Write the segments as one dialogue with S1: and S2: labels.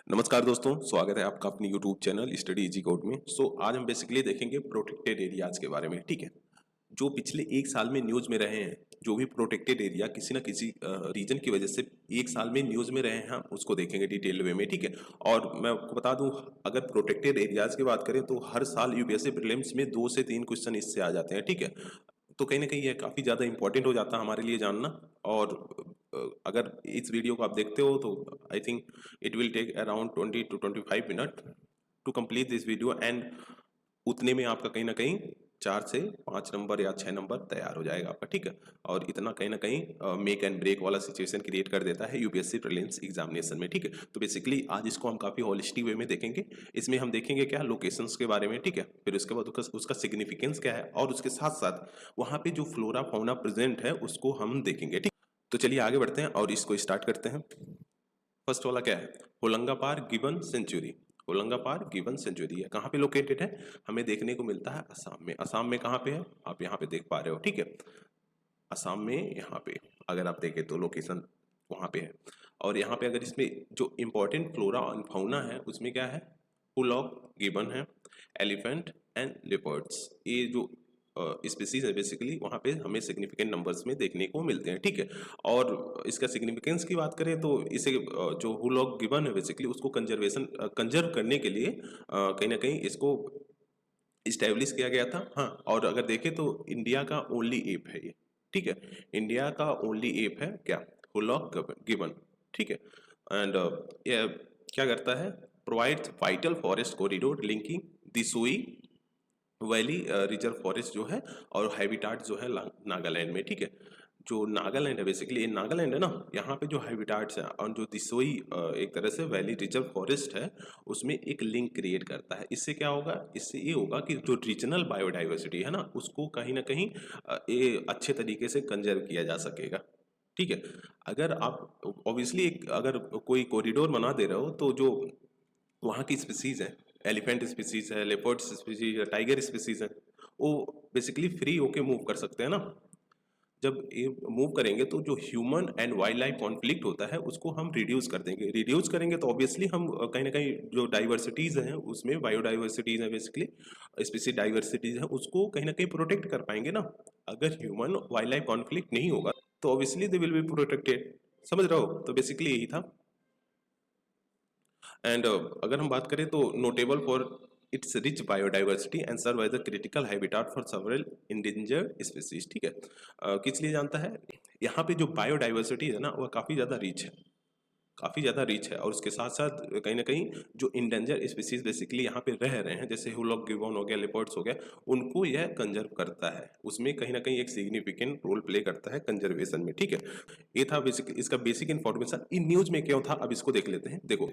S1: नमस्कार दोस्तों, स्वागत है आपका अपनी YouTube channel study easy code में। आज हम बेसिकली देखेंगे प्रोटेक्टेड एरियाज के बारे में। ठीक है, जो पिछले एक साल में न्यूज़ में रहे हैं, जो भी प्रोटेक्टेड एरिया किसी ना किसी रीजन की वजह से एक साल में न्यूज़ में रहे हैं, हम उसको देखेंगे डिटेल वे में। ठीक है, और मैं आपको बता दूं, अगर प्रोटेक्टेड एरियाज की बात करें तो हर साल यूपीएससी प्रीलिम्स में 2 से 3 क्वेश्चन इससे आ जाते हैं। ठीक है, तो कहीं ना कहीं ये काफ़ी ज़्यादा इंपॉर्टेंट हो जाता है हमारे लिए जानना। और अगर इस वीडियो को आप देखते हो तो I think it will take around 20 to 25 minute to complete this video, and उतने में आपका कहीं ना कहीं 4 से 5 नंबर या 6 नंबर तैयार हो जाएगा आपका। ठीक है, और इतना कहीं ना कहीं मेक एंड ब्रेक वाला सिचुएशन क्रिएट कर देता है यूपीएससी प्रीलिम्स एग्जामिनेशन में। ठीक है, तो बेसिकली आज इसको हम काफ़ी होलिस्टिक वे में देखेंगे। इसमें हम देखेंगे क्या लोकेशंस के बारे में। ठीक है, फिर उसके बाद उसका सिग्निफिकेंस क्या है, और उसके साथ साथ वहाँ पे जो फ्लोरा फाउना प्रेजेंट है उसको हम देखेंगे। ठीक, तो चलिए आगे बढ़ते हैं और इसको स्टार्ट करते हैं। फर्स्ट वाला क्या है, होलंगाबार गिबन सेंचुरी। होलंगाबार गिबन सेंचुरी है, कहाँ पे लोकेटेड है, हमें देखने को मिलता है असम में। असम में कहाँ पे है, आप यहाँ पे देख पा रहे हो। ठीक है, असम में यहाँ पे अगर आप देखें तो लोकेशन वहाँ पे है। और यहाँ पे अगर इसमें जो इम्पोर्टेंट फ्लोरा एंड फाउना है उसमें क्या है, हुलॉक गिबन है, एलिफेंट एंड लेपर्ड्स। ये जो स्पीसीज है बेसिकली वहाँ पे हमें सिग्निफिकेंट नंबर्स में देखने को मिलते हैं। ठीक है, और इसका सिग्निफिकेंस की बात करें तो इसे जो हुलॉक गिबन है बेसिकली उसको कंजर्व करने के लिए कहीं ना कहीं इसको इस्टेब्लिश किया गया था। हाँ, और अगर देखें तो इंडिया का ओनली एप है ये। ठीक है, इंडिया का ओनली एप है क्या, हुलॉक गिबन। ठीक है, एंड ये क्या करता है, provides vital forest corridor linking Disoi valley reserve forest जो है और हैबिटाट जो है नागालैंड में। ठीक है, जो नागालैंड है बेसिकली, ये नागालैंड है ना, यहाँ पे जो हैबिटाट्स है और जो दिसोई एक तरह से वैली रिजर्व फॉरेस्ट है उसमें एक लिंक क्रिएट करता है। इससे क्या होगा, इससे ये होगा कि जो रीजनल बायोडाइवर्सिटी है ना उसको कहीं ना कहीं ये अच्छे तरीके से कंजर्व किया जा सकेगा। ठीक है, अगर आप ऑब्वियसली एक अगर कोई कॉरिडोर बना दे रहे हो तो जो वहाँ की स्पीसीज है, एलिफेंट स्पीसीज है, लेपर्ड स्पीसीज है, टाइगर स्पीसीज है, वो बेसिकली फ्री होके मूव कर सकते हैं ना। जब ये मूव करेंगे तो जो human and wild life conflict होता है उसको हम रिड्यूस कर देंगे। रिड्यूस करेंगे तो ऑब्वियसली हम कहीं ना कहीं जो डाइवर्सिटीज़ हैं उसमें बायोडाइवर्सिटीज़ हैं बेसिकली, स्पीसी डाइवर्सिटीज़ हैं उसको कहीं ना कहीं प्रोटेक्ट कर पाएंगे ना। अगर ह्यूमन वाइल्ड लाइफ कॉन्फ्लिक्ट नहीं होगा तो obviously they will be protected. समझ रहे हो, तो बेसिकली यही था। एंड अगर हम बात करें तो notable for its rich biodiversity and serve as a critical habitat for several endangered species. ठीक है, किस लिए जानता है, यहाँ पे जो बायोडाइवर्सिटी है ना वह काफ़ी ज़्यादा रिच है, काफ़ी ज़्यादा रिच है। और उसके साथ साथ कहीं ना कहीं जो इंडेंजर स्पीसीज बेसिकली यहाँ पे रह रहे हैं, जैसे हुलॉक गिबन हो गया, लेपर्ड्स हो गया, उनको यह कंजर्व करता है, उसमें कहीं ना कहीं एक सिग्निफिकेंट रोल प्ले करता है कंजर्वेशन में। ठीक है, ये था बेसिक इसका बेसिक इन्फॉर्मेशन। इन न्यूज़ में क्यों था अब इसको देख लेते हैं। देखो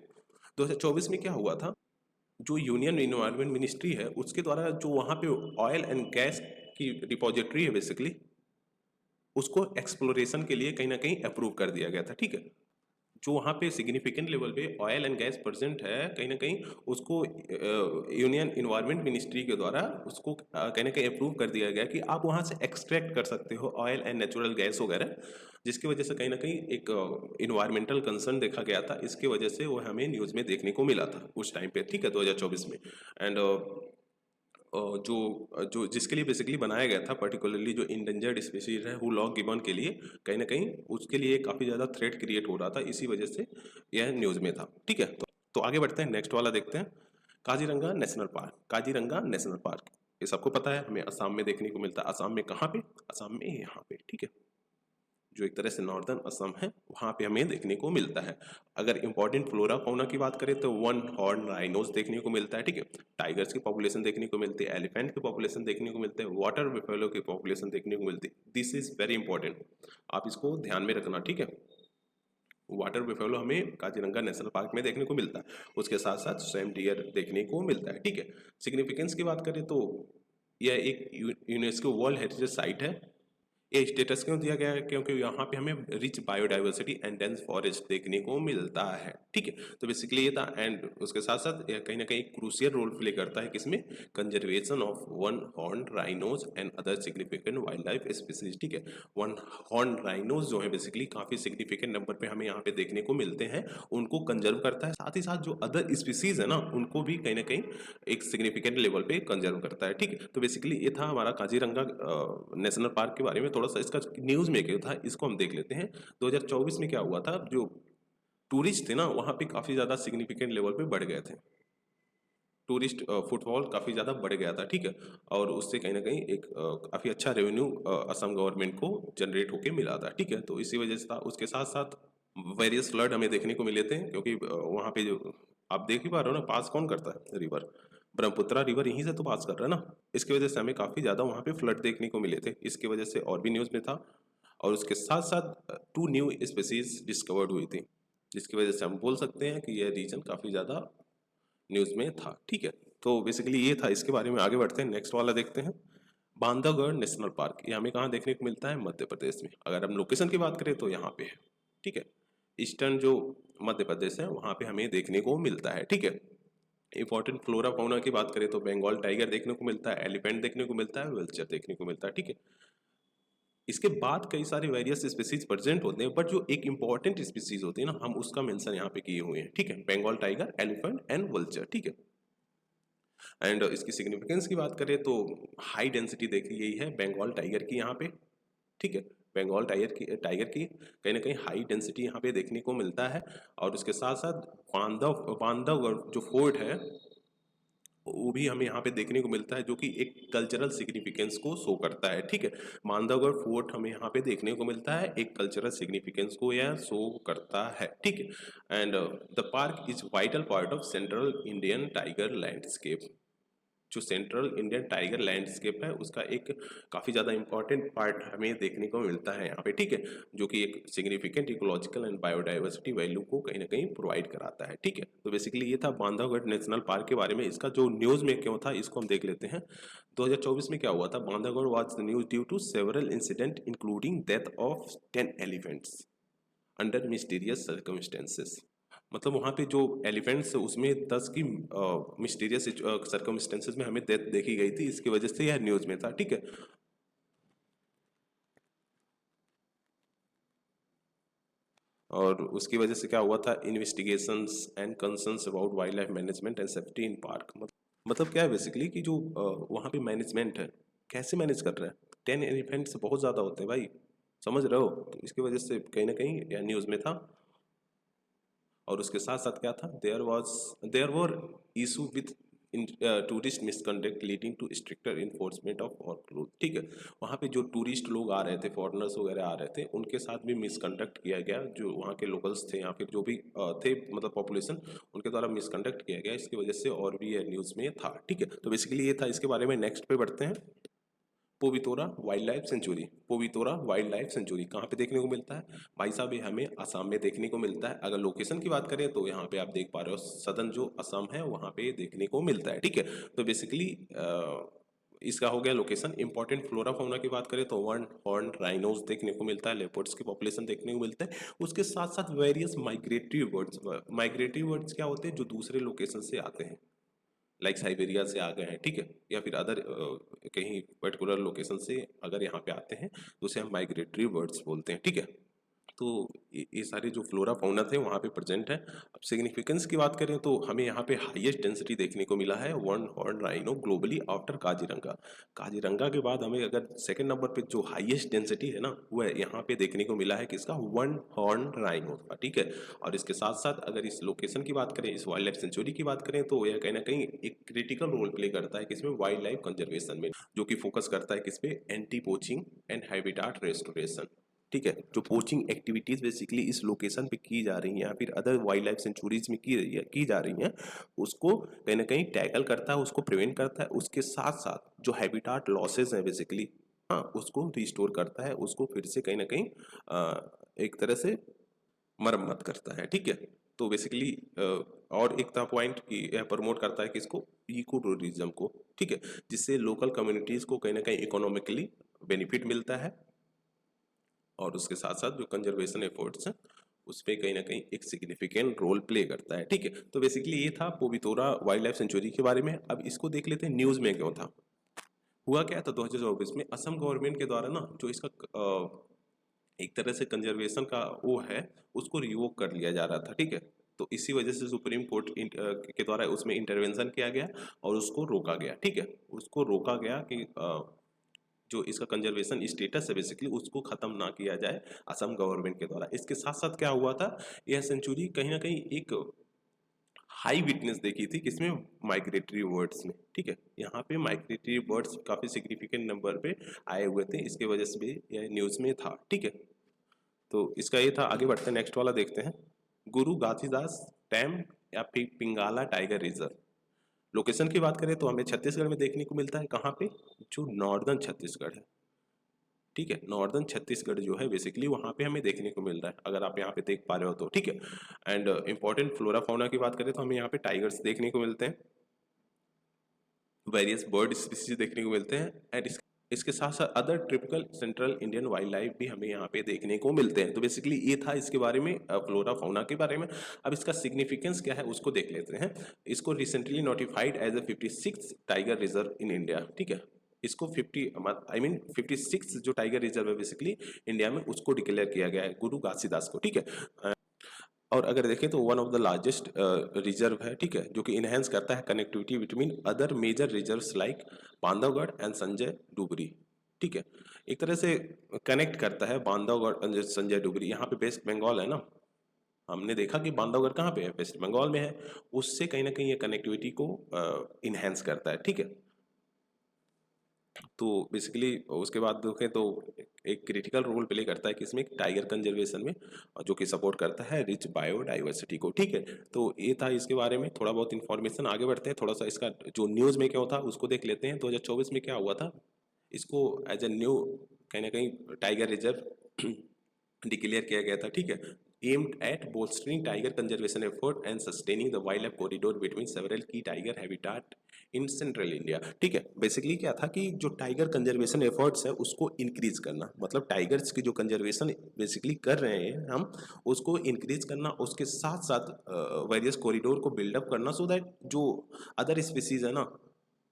S1: 2024 में क्या हुआ था, जो यूनियन इन्वायरमेंट मिनिस्ट्री है उसके द्वारा जो वहाँ पे ऑयल एंड गैस की रिपोजिटरी है बेसिकली, उसको एक्सप्लोरेशन के लिए कहीं ना कहीं अप्रूव कर दिया गया था। ठीक है, जो वहाँ पे सिग्निफिकेंट लेवल पे ऑयल एंड गैस प्रेजेंट है कहीं ना कहीं उसको यूनियन इन्वायरमेंट मिनिस्ट्री के द्वारा उसको कहीं ना कहीं अप्रूव कर दिया गया कि आप वहाँ से एक्सट्रैक्ट कर सकते हो ऑयल एंड नेचुरल गैस वगैरह, जिसकी वजह से कहीं ना कहीं एक इन्वायरमेंटल कंसर्न देखा गया था। इसकी वजह से वो हमें न्यूज़ में देखने को मिला था उस टाइम पे। ठीक है, 2024 में। एंड जो जो जिसके लिए बेसिकली बनाया गया था, पर्टिकुलरली जो इंडेंजर्ड स्पीशीज है हुलॉक गिबन के लिए, कहीं ना कहीं उसके लिए काफ़ी ज़्यादा थ्रेट क्रिएट हो रहा था, इसी वजह से यह न्यूज़ में था। ठीक है, तो आगे बढ़ते हैं, नेक्स्ट वाला देखते हैं, Kaziranga national park. Kaziranga national park ये सबको पता है, हमें असम में देखने को मिलता है। असम में कहाँ पे, असम में यहाँ पे। ठीक है, जो एक तरह से नॉर्दर्न असम है वहाँ पे हमें देखने को मिलता है। अगर इंपॉर्टेंट फ्लोरा फौना की बात करें तो वन हॉर्न राइनोस देखने को मिलता है। ठीक है, टाइगर्स की पॉपुलेशन देखने को मिलती है, एलिफेंट की पॉपुलेशन देखने को मिलते हैं, वाटर बिफेलो की पॉपुलेशन देखने को मिलती है। दिस इज वेरी इंपॉर्टेंट, आप इसको ध्यान में रखना। ठीक है, वाटर बिफेलो हमें काजीरंगा नेशनल पार्क में देखने को मिलता है, उसके साथ साथ स्वैम डियर देखने को मिलता है। ठीक है, सिग्निफिकेंस की बात करें तो यह एक यूनेस्को वर्ल्ड हेरिटेज साइट है। ये स्टेटस क्यों दिया गया है? क्योंकि यहाँ पे हमें rich biodiversity and dense forest देखने को मिलता है, ठीक है। तो बेसिकली ये था, एंड उसके साथ साथ ये कहीं ना कहीं क्रूशियल रोल प्ले करता है किसमें, conservation of one horn rhinos and other significant wild life species, ठीक है। वन हॉर्न राइनोज जो है बेसिकली काफी सिग्निफिकेंट नंबर पे हमें यहाँ पे देखने को मिलते हैं, उनको कंजर्व करता है, साथ ही साथ जो अदर स्पीसीज है ना उनको भी कहीं ना कहीं एक सिग्निफिकेंट लेवल पे कंजर्व करता है, ठीक है। तो बेसिकली ये था हमारा काजीरंगा नेशनल पार्क के बारे में, थोड़ा सा इसका न्यूज में क्या था इसको हम देख लेते हैं। 2024 में क्या हुआ था, जो टूरिस्ट थे ना वहाँ पे काफी ज्यादा सिग्निफिकेंट लेवल पे बढ़ गए थे, टूरिस्ट फुटफॉल काफी ज्यादा बढ़ गया था, ठीक है। और उससे कहीं ना कहीं एक काफी अच्छा रेवेन्यू असम गवर्नमेंट को जनरेट होके मिला था, ठीक है। तो इसी वजह से था, उसके साथ साथ वेरियस फ्लड हमें देखने को मिले थे, क्योंकि वहाँ पे जो आप देख ही पा रहे हो ना, पास कौन करता है रिवर, ब्रह्मपुत्रा रिवर यहीं से तो पास कर रहा है ना। इसकी वजह से हमें काफी ज्यादा वहाँ पे फ्लड देखने को मिले थे, इसकी वजह से और भी न्यूज में था। और उसके साथ साथ 2 न्यू स्पीसीज डिस्कवर्ड हुई थी, जिसकी वजह से हम बोल सकते हैं कि यह रीजन काफी ज्यादा न्यूज में था, ठीक है। तो बेसिकली ये था, इसके बारे में आगे बढ़ते हैं, नेक्स्ट वाला देखते हैं। बांधवगढ़ नेशनल पार्क, ये हमें कहाँ देखने को मिलता है, मध्य प्रदेश में। अगर हम लोकेशन की बात करें तो यहाँ पे है, ठीक है। ईस्टर्न जो मध्य प्रदेश है वहाँ पे हमें देखने को मिलता है, ठीक है। इंपॉर्टेंट फ्लोरा फाउना की बात करें तो बंगाल टाइगर देखने को मिलता है, एलिफेंट देखने को मिलता है, वेलचर देखने को मिलता है, ठीक है। इसके बाद कई सारे वेरियस स्पीसीज प्रेजेंट होते हैं, बट जो एक इंपॉर्टेंट स्पीसीज होती है ना, हम उसका मेंशन यहाँ पे किए हुए हैं, ठीक है। Bengal tiger, elephant and vulture, ठीक है। एंड इसकी सिग्निफिकेंस की बात करें तो हाई डेंसिटी देखी गई है बंगाल टाइगर की यहाँ पे, ठीक है। बंगाल टाइगर की कहीं ना कहीं हाई डेंसिटी यहाँ पे देखने को मिलता है। और उसके साथ साथ बांधवगढ़ जो फोर्ट है वो भी हमें यहाँ पे देखने को मिलता है, जो कि एक कल्चरल सिग्निफिकेंस को शो करता है, ठीक है। बांधवगढ़ फोर्ट हमें यहाँ पे देखने को मिलता है, एक कल्चरल सिग्निफिकेंस को यह शो करता है, ठीक है। And the park is vital part of central Indian tiger landscape, जो सेंट्रल इंडियन टाइगर लैंडस्केप है उसका एक काफ़ी ज़्यादा इंपॉर्टेंट पार्ट हमें देखने को मिलता है यहाँ पे, ठीक है। जो कि एक significant ecological and biodiversity value को कहीं ना कहीं प्रोवाइड कराता है, ठीक है। तो बेसिकली ये था बांधवगढ़ नेशनल पार्क के बारे में। इसका जो न्यूज़ में क्यों था इसको हम देख लेते हैं। 2024 में क्या हुआ था, Bandhavgarh was the news due to several incident including death of 10 elephants under mysterious circumstances. मतलब वहाँ पे जो एलिफेंट्स उसमें 10 की मिस्टीरियस सर्कमस्टेंसेस में हमें डेथ देखी गई थी, इसकी वजह से यह न्यूज में था, ठीक है। और उसकी वजह से क्या हुआ था, investigations and concerns about wild life management and safety in park. मतलब क्या है बेसिकली कि जो वहाँ पे मैनेजमेंट है कैसे मैनेज कर रहा है, 10 एलिफेंट्स बहुत ज़्यादा होते हैं भाई, समझ रहे हो। तो इसकी वजह से कहीं ना कहीं यह न्यूज़ में था। और उसके साथ साथ क्या था, there were issue with tourist misconduct leading to stricter enforcement of और रूल, ठीक है। वहाँ पे जो टूरिस्ट लोग आ रहे थे, फॉरेनर्स वगैरह आ रहे थे, उनके साथ भी मिसकंडक्ट किया गया, जो वहाँ के लोकल्स थे या फिर जो भी थे मतलब पॉपुलेशन, उनके द्वारा मिसकंडक्ट किया गया, इसकी वजह से और भी ये न्यूज़ में था, ठीक है। तो बेसिकली ये था, इसके बारे में नेक्स्ट पे बढ़ते हैं। Pobitora wildlife sanctuary, Pobitora wildlife sanctuary कहाँ पे देखने को मिलता है भाई साहब, ये हमें असम में देखने को मिलता है। अगर लोकेशन की बात करें तो यहाँ पे आप देख पा रहे हो सदर्न जो असम है वहाँ पे देखने को मिलता है, ठीक है। तो बेसिकली इसका हो गया लोकेशन। इंपॉर्टेंट फ्लोरा फाउना की बात करें तो वन हॉर्न राइनोज देखने को मिलता है, लेपर्ड्स की पॉपुलेशन देखने को मिलता है। उसके साथ साथ वेरियस माइग्रेटरी बर्ड्स क्या होते हैं, जो दूसरे लोकेशन से आते हैं, लाइक साइबेरिया से आ गए हैं, ठीक है, या फिर अदर कहीं पर्टिकुलर लोकेशन से अगर यहाँ पे आते हैं तो उसे हम माइग्रेटरी बर्ड्स बोलते हैं, ठीक है। तो ये सारे जो फ्लोरा फाउना थे वहाँ पे प्रेजेंट है। अब सिग्निफिकेंस की बात करें तो हमें यहाँ पे हाईएस्ट डेंसिटी देखने को मिला है one horn rhino globally after Kaziranga. Kaziranga के बाद हमें अगर सेकंड नंबर पे जो हाईएस्ट डेंसिटी है ना वो है यहाँ पे देखने को मिला है, किसका, वन हॉर्न राइनो का, ठीक है। और इसके साथ साथ अगर इस लोकेशन की बात करें, इस वाइल्ड लाइफ सेंचुरी की बात करें, तो यह कहीं ना कहीं एक क्रिटिकल रोल प्ले करता है किसमें, वाइल्ड लाइफ कंजर्वेशन में, जो कि फोकस करता है किसपे, anti poaching and habitat restoration, ठीक है। जो पोचिंग एक्टिविटीज बेसिकली इस लोकेशन पे की जा रही हैं या फिर अदर वाइल्ड लाइफ सेंचुरीज में की जा रही हैं, उसको कहीं ना कहीं टैकल करता है, उसको प्रिवेंट करता है। उसके साथ साथ जो हैबिटाट लॉसेस हैं बेसिकली, हाँ, उसको रिस्टोर करता है, उसको फिर से कहीं ना कहीं एक तरह से मरम्मत करता है, ठीक है। तो बेसिकली और एक था पॉइंट कि यह प्रमोट करता है किसको, इको टूरिज्म को, ठीक है, जिससे लोकल कम्युनिटीज को कहीं ना कहीं इकोनॉमिकली बेनिफिट मिलता है। और उसके साथ साथ जो कंजर्वेशन एफर्ट्स हैं उस पर कहीं ना कहीं एक सिग्निफिकेंट रोल प्ले करता है। ठीक है, तो बेसिकली ये था पोवितोरा वाइल्ड लाइफ सेंचुरी के बारे में। अब इसको देख लेते हैं न्यूज़ में क्यों था। हुआ क्या था 2024 में असम गवर्नमेंट के द्वारा ना जो इसका एक तरह से कंजर्वेशन का वो है उसको रिवोक कर लिया जा रहा था। ठीक है, तो इसी वजह से सुप्रीम कोर्ट के द्वारा उसमें इंटरवेंशन किया गया और उसको रोका गया। ठीक है, उसको रोका गया कि जो इसका कंजर्वेशन स्टेटस है बेसिकली उसको ख़त्म ना किया जाए असम गवर्नमेंट के द्वारा। इसके साथ साथ क्या हुआ था, यह सेंचुरी कहीं ना कहीं एक हाई विटनेस देखी थी किसमें, माइग्रेटरी बर्ड्स में। ठीक है, यहाँ पे माइग्रेटरी बर्ड्स काफ़ी सिग्निफिकेंट नंबर पे आए हुए थे, इसके वजह से भी यह न्यूज़ में था। ठीक है, तो इसका ये था। आगे बढ़ते हैं, नेक्स्ट वाला देखते हैं, गुरु घासीदास डैम या फिर पिंगाला टाइगर रिजर्व। लोकेशन की बात करें तो हमें छत्तीसगढ़ में देखने को मिलता है। कहाँ पे, जो नॉर्दर्न छत्तीसगढ़ है। ठीक है, नॉर्दर्न छत्तीसगढ़ जो है बेसिकली वहाँ पे हमें देखने को मिल रहा है, अगर आप यहाँ पे देख पा रहे हो तो। ठीक है, एंड इंपॉर्टेंट फ्लोरा फाउना की बात करें तो हमें यहाँ पे टाइगर्स देखने को मिलते हैं, वेरियस बर्ड स्पीसीज देखने को मिलते हैं, एंड इसके साथ साथ other typical central Indian wild life भी हमें यहाँ पे देखने को मिलते हैं। तो बेसिकली ये था इसके बारे में, फ्लोरा फाउना के बारे में। अब इसका सिग्निफिकेंस क्या है उसको देख लेते हैं। इसको recently notified as a 56 tiger reserve in India. ठीक है, इसको 56 जो टाइगर रिजर्व है बेसिकली इंडिया में, उसको डिक्लेयर किया गया है गुरु घासीदास को। ठीक है, और अगर देखें तो one of the largest reserve है। ठीक है, जो कि इनहेंस करता है connectivity between other major reserves like Bandhavgarh and Sanjay Dubri. ठीक है, एक तरह से कनेक्ट करता है बांधवगढ़ और संजय डुबरी। यहाँ पे वेस्ट बंगाल है ना, हमने देखा कि बांधवगढ़ कहाँ पे है, वेस्ट बंगाल में है। उससे कहीं ना कहीं ये कनेक्टिविटी को इनहेंस करता है। ठीक है, तो बेसिकली उसके बाद देखें तो एक क्रिटिकल रोल प्ले करता है किसमें, टाइगर कंजर्वेशन में, और जो कि सपोर्ट करता है रिच बायोडाइवर्सिटी को। ठीक है, तो ये था इसके बारे में थोड़ा बहुत इन्फॉर्मेशन। आगे बढ़ते हैं, थोड़ा सा इसका जो न्यूज़ में क्यों था उसको देख लेते हैं। 2024 में क्या हुआ था, इसको एज ए न्यू कहीं ना कहीं टाइगर रिजर्व डिक्लेयर किया गया था। ठीक है, aimed at bolstering tiger conservation effort and sustaining the wildlife corridor between several key tiger habitat in central India. ठीक है, बेसिकली क्या था कि जो टाइगर कंजर्वेशन एफर्ट्स है उसको इंक्रीज करना, मतलब टाइगर्स की जो कंजर्वेशन बेसिकली कर रहे हैं हम, उसको इंक्रीज करना, उसके साथ साथ वेरियस कॉरिडोर को बिल्डअप करना, सो दैट जो अदर स्पीसीज है ना,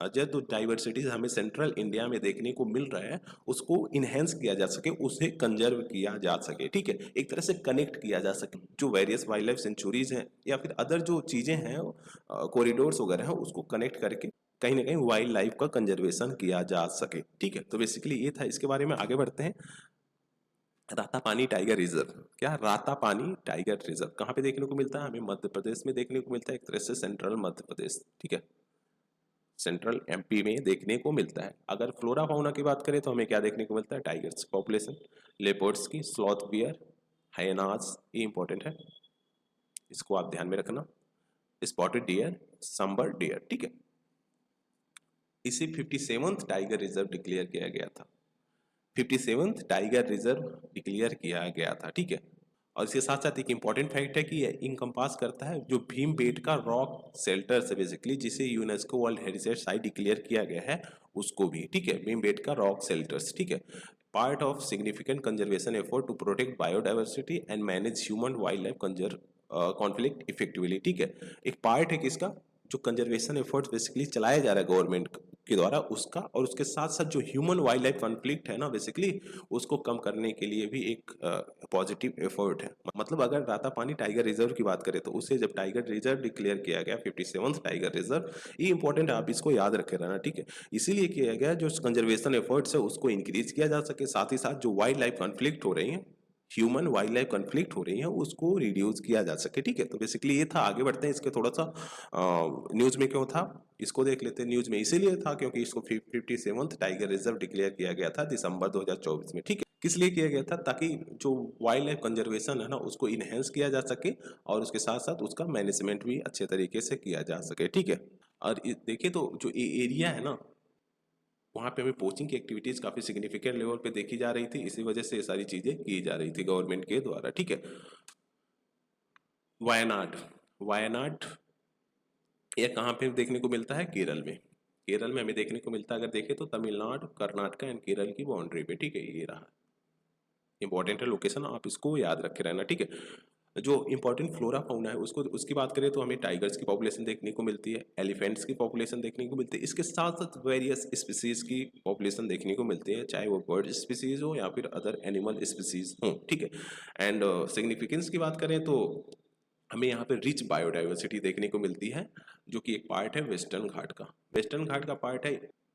S1: जो डाइवर्सिटीज हमें सेंट्रल इंडिया में देखने को मिल रहा है उसको इनहेंस किया जा सके, उसे कंजर्व किया जा सके। ठीक है, एक तरह से कनेक्ट किया जा सके, जो वेरियस वाइल्ड लाइफ सेंचुरीज हैं या फिर अदर जो चीज़ें हैं कॉरिडोर्स वगैरह हैं, उसको कनेक्ट करके कहीं ना कहीं वाइल्ड लाइफ का कंजर्वेशन किया जा सके। ठीक है, तो बेसिकली ये था इसके बारे में। आगे बढ़ते हैं, रातापानी टाइगर रिजर्व। क्या, रातापानी टाइगर रिजर्व कहाँ पे देखने को मिलता है, हमें मध्य प्रदेश में देखने को मिलता है, एक तरह से सेंट्रल मध्य प्रदेश। ठीक है, सेंट्रल एमपी में देखने को मिलता है। अगर फ्लोरा फाउना की बात करें तो हमें क्या देखने को मिलता है, टाइगर्स पॉपुलेशन, लेपर्ड्स की, स्लॉथ बियर, हाइनास, ये इंपॉर्टेंट है, इसको आप ध्यान में रखना, स्पॉटेड डियर, सांबर डियर। ठीक है, इसे 57th टाइगर रिजर्व डिक्लेयर किया गया था। 57th टाइगर रिजर्व डिक्लेयर किया गया था। ठीक है, और इसके साथ साथ एक इंपॉर्टेंट फैक्ट है कि ये इनकम्पास करता है जो भीमबेटका रॉक शेल्टर्स है बेसिकली, जिसे UNESCO world heritage site declare किया गया है उसको भी। ठीक है, भीमबेटका रॉक शेल्टर्स। ठीक है, part of significant conservation effort to protect biodiversity and manage human wildlife conflict effectively. ठीक है, एक पार्ट है किसका, जो कंजर्वेशन एफर्ट्स बेसिकली चलाया जा रहा है गवर्नमेंट के द्वारा उसका, और उसके साथ साथ जो ह्यूमन वाइल्ड लाइफ कॉन्फ्लिक्ट है ना बेसिकली, उसको कम करने के लिए भी एक पॉजिटिव एफर्ट है। मतलब अगर रातापानी टाइगर रिजर्व की बात करें तो उसे जब टाइगर रिजर्व डिक्लेयर किया गया 57th टाइगर रिजर्व, ये इंपॉर्टेंट है, आप इसको याद रखे रहना। ठीक है, इसीलिए किया गया जो कंजर्वेशन एफर्ट्स है उसको इंक्रीज किया जा सके, साथ ही साथ जो वाइल्ड लाइफ कॉन्फ्लिक्ट हो रही है, ह्यूमन वाइल्ड लाइफ कॉन्फ्लिक्ट हो रही है, उसको रिड्यूस किया जा सके। ठीक है, तो बेसिकली ये था। आगे बढ़ते हैं, इसके थोड़ा सा न्यूज़ में क्यों था इसको देख लेते हैं। न्यूज़ में इसीलिए था क्योंकि इसको 57th टाइगर रिजर्व डिक्लेयर किया गया था दिसंबर 2024 में। ठीक है, किस लिए किया गया था, ताकि जो वाइल्ड लाइफ कंजर्वेशन है ना उसको इनहेंस किया जा सके, और उसके साथ साथ उसका मैनेजमेंट भी अच्छे तरीके से किया जा सके। ठीक है, और देखिए तो जो एरिया है ना, वहाँ पे हमें पोचिंग की एक्टिविटीज़ काफ़ी सिग्निफिकेंट लेवल पे देखी जा रही थी, इसी वजह से ये सारी चीज़ें की जा रही थी गवर्नमेंट के द्वारा। ठीक है, वायनाड, वायनाड ये कहाँ पे देखने को मिलता है, केरल में। केरल में हमें देखने को मिलता है, अगर देखें तो तमिलनाडु, कर्नाटका एंड केरल की बाउंड्री पे। ठीक है, ये रहा, इंपॉर्टेंट है लोकेशन, आप इसको याद रखे रहना, ठीक है। जो इंपॉर्टेंट फ्लोरा फाउना है उसको उसकी बात करें तो हमें टाइगर्स की पॉपुलेशन देखने को मिलती है, एलिफेंट्स की पॉपुलेशन देखने को मिलती है, इसके साथ साथ वेरियस स्पीसीज की पॉपुलेशन देखने को मिलती है, चाहे वो बर्ड स्पीसीज हो या फिर अदर एनिमल स्पीसीज हो, ठीक है। एंड सिग्निफिकेंस की बात करें तो हमें यहाँ पे रिच बायोडाइवर्सिटी देखने को मिलती है, जो कि एक पार्ट है वेस्टर्न घाट का, वेस्टर्न घाट का पार्ट है।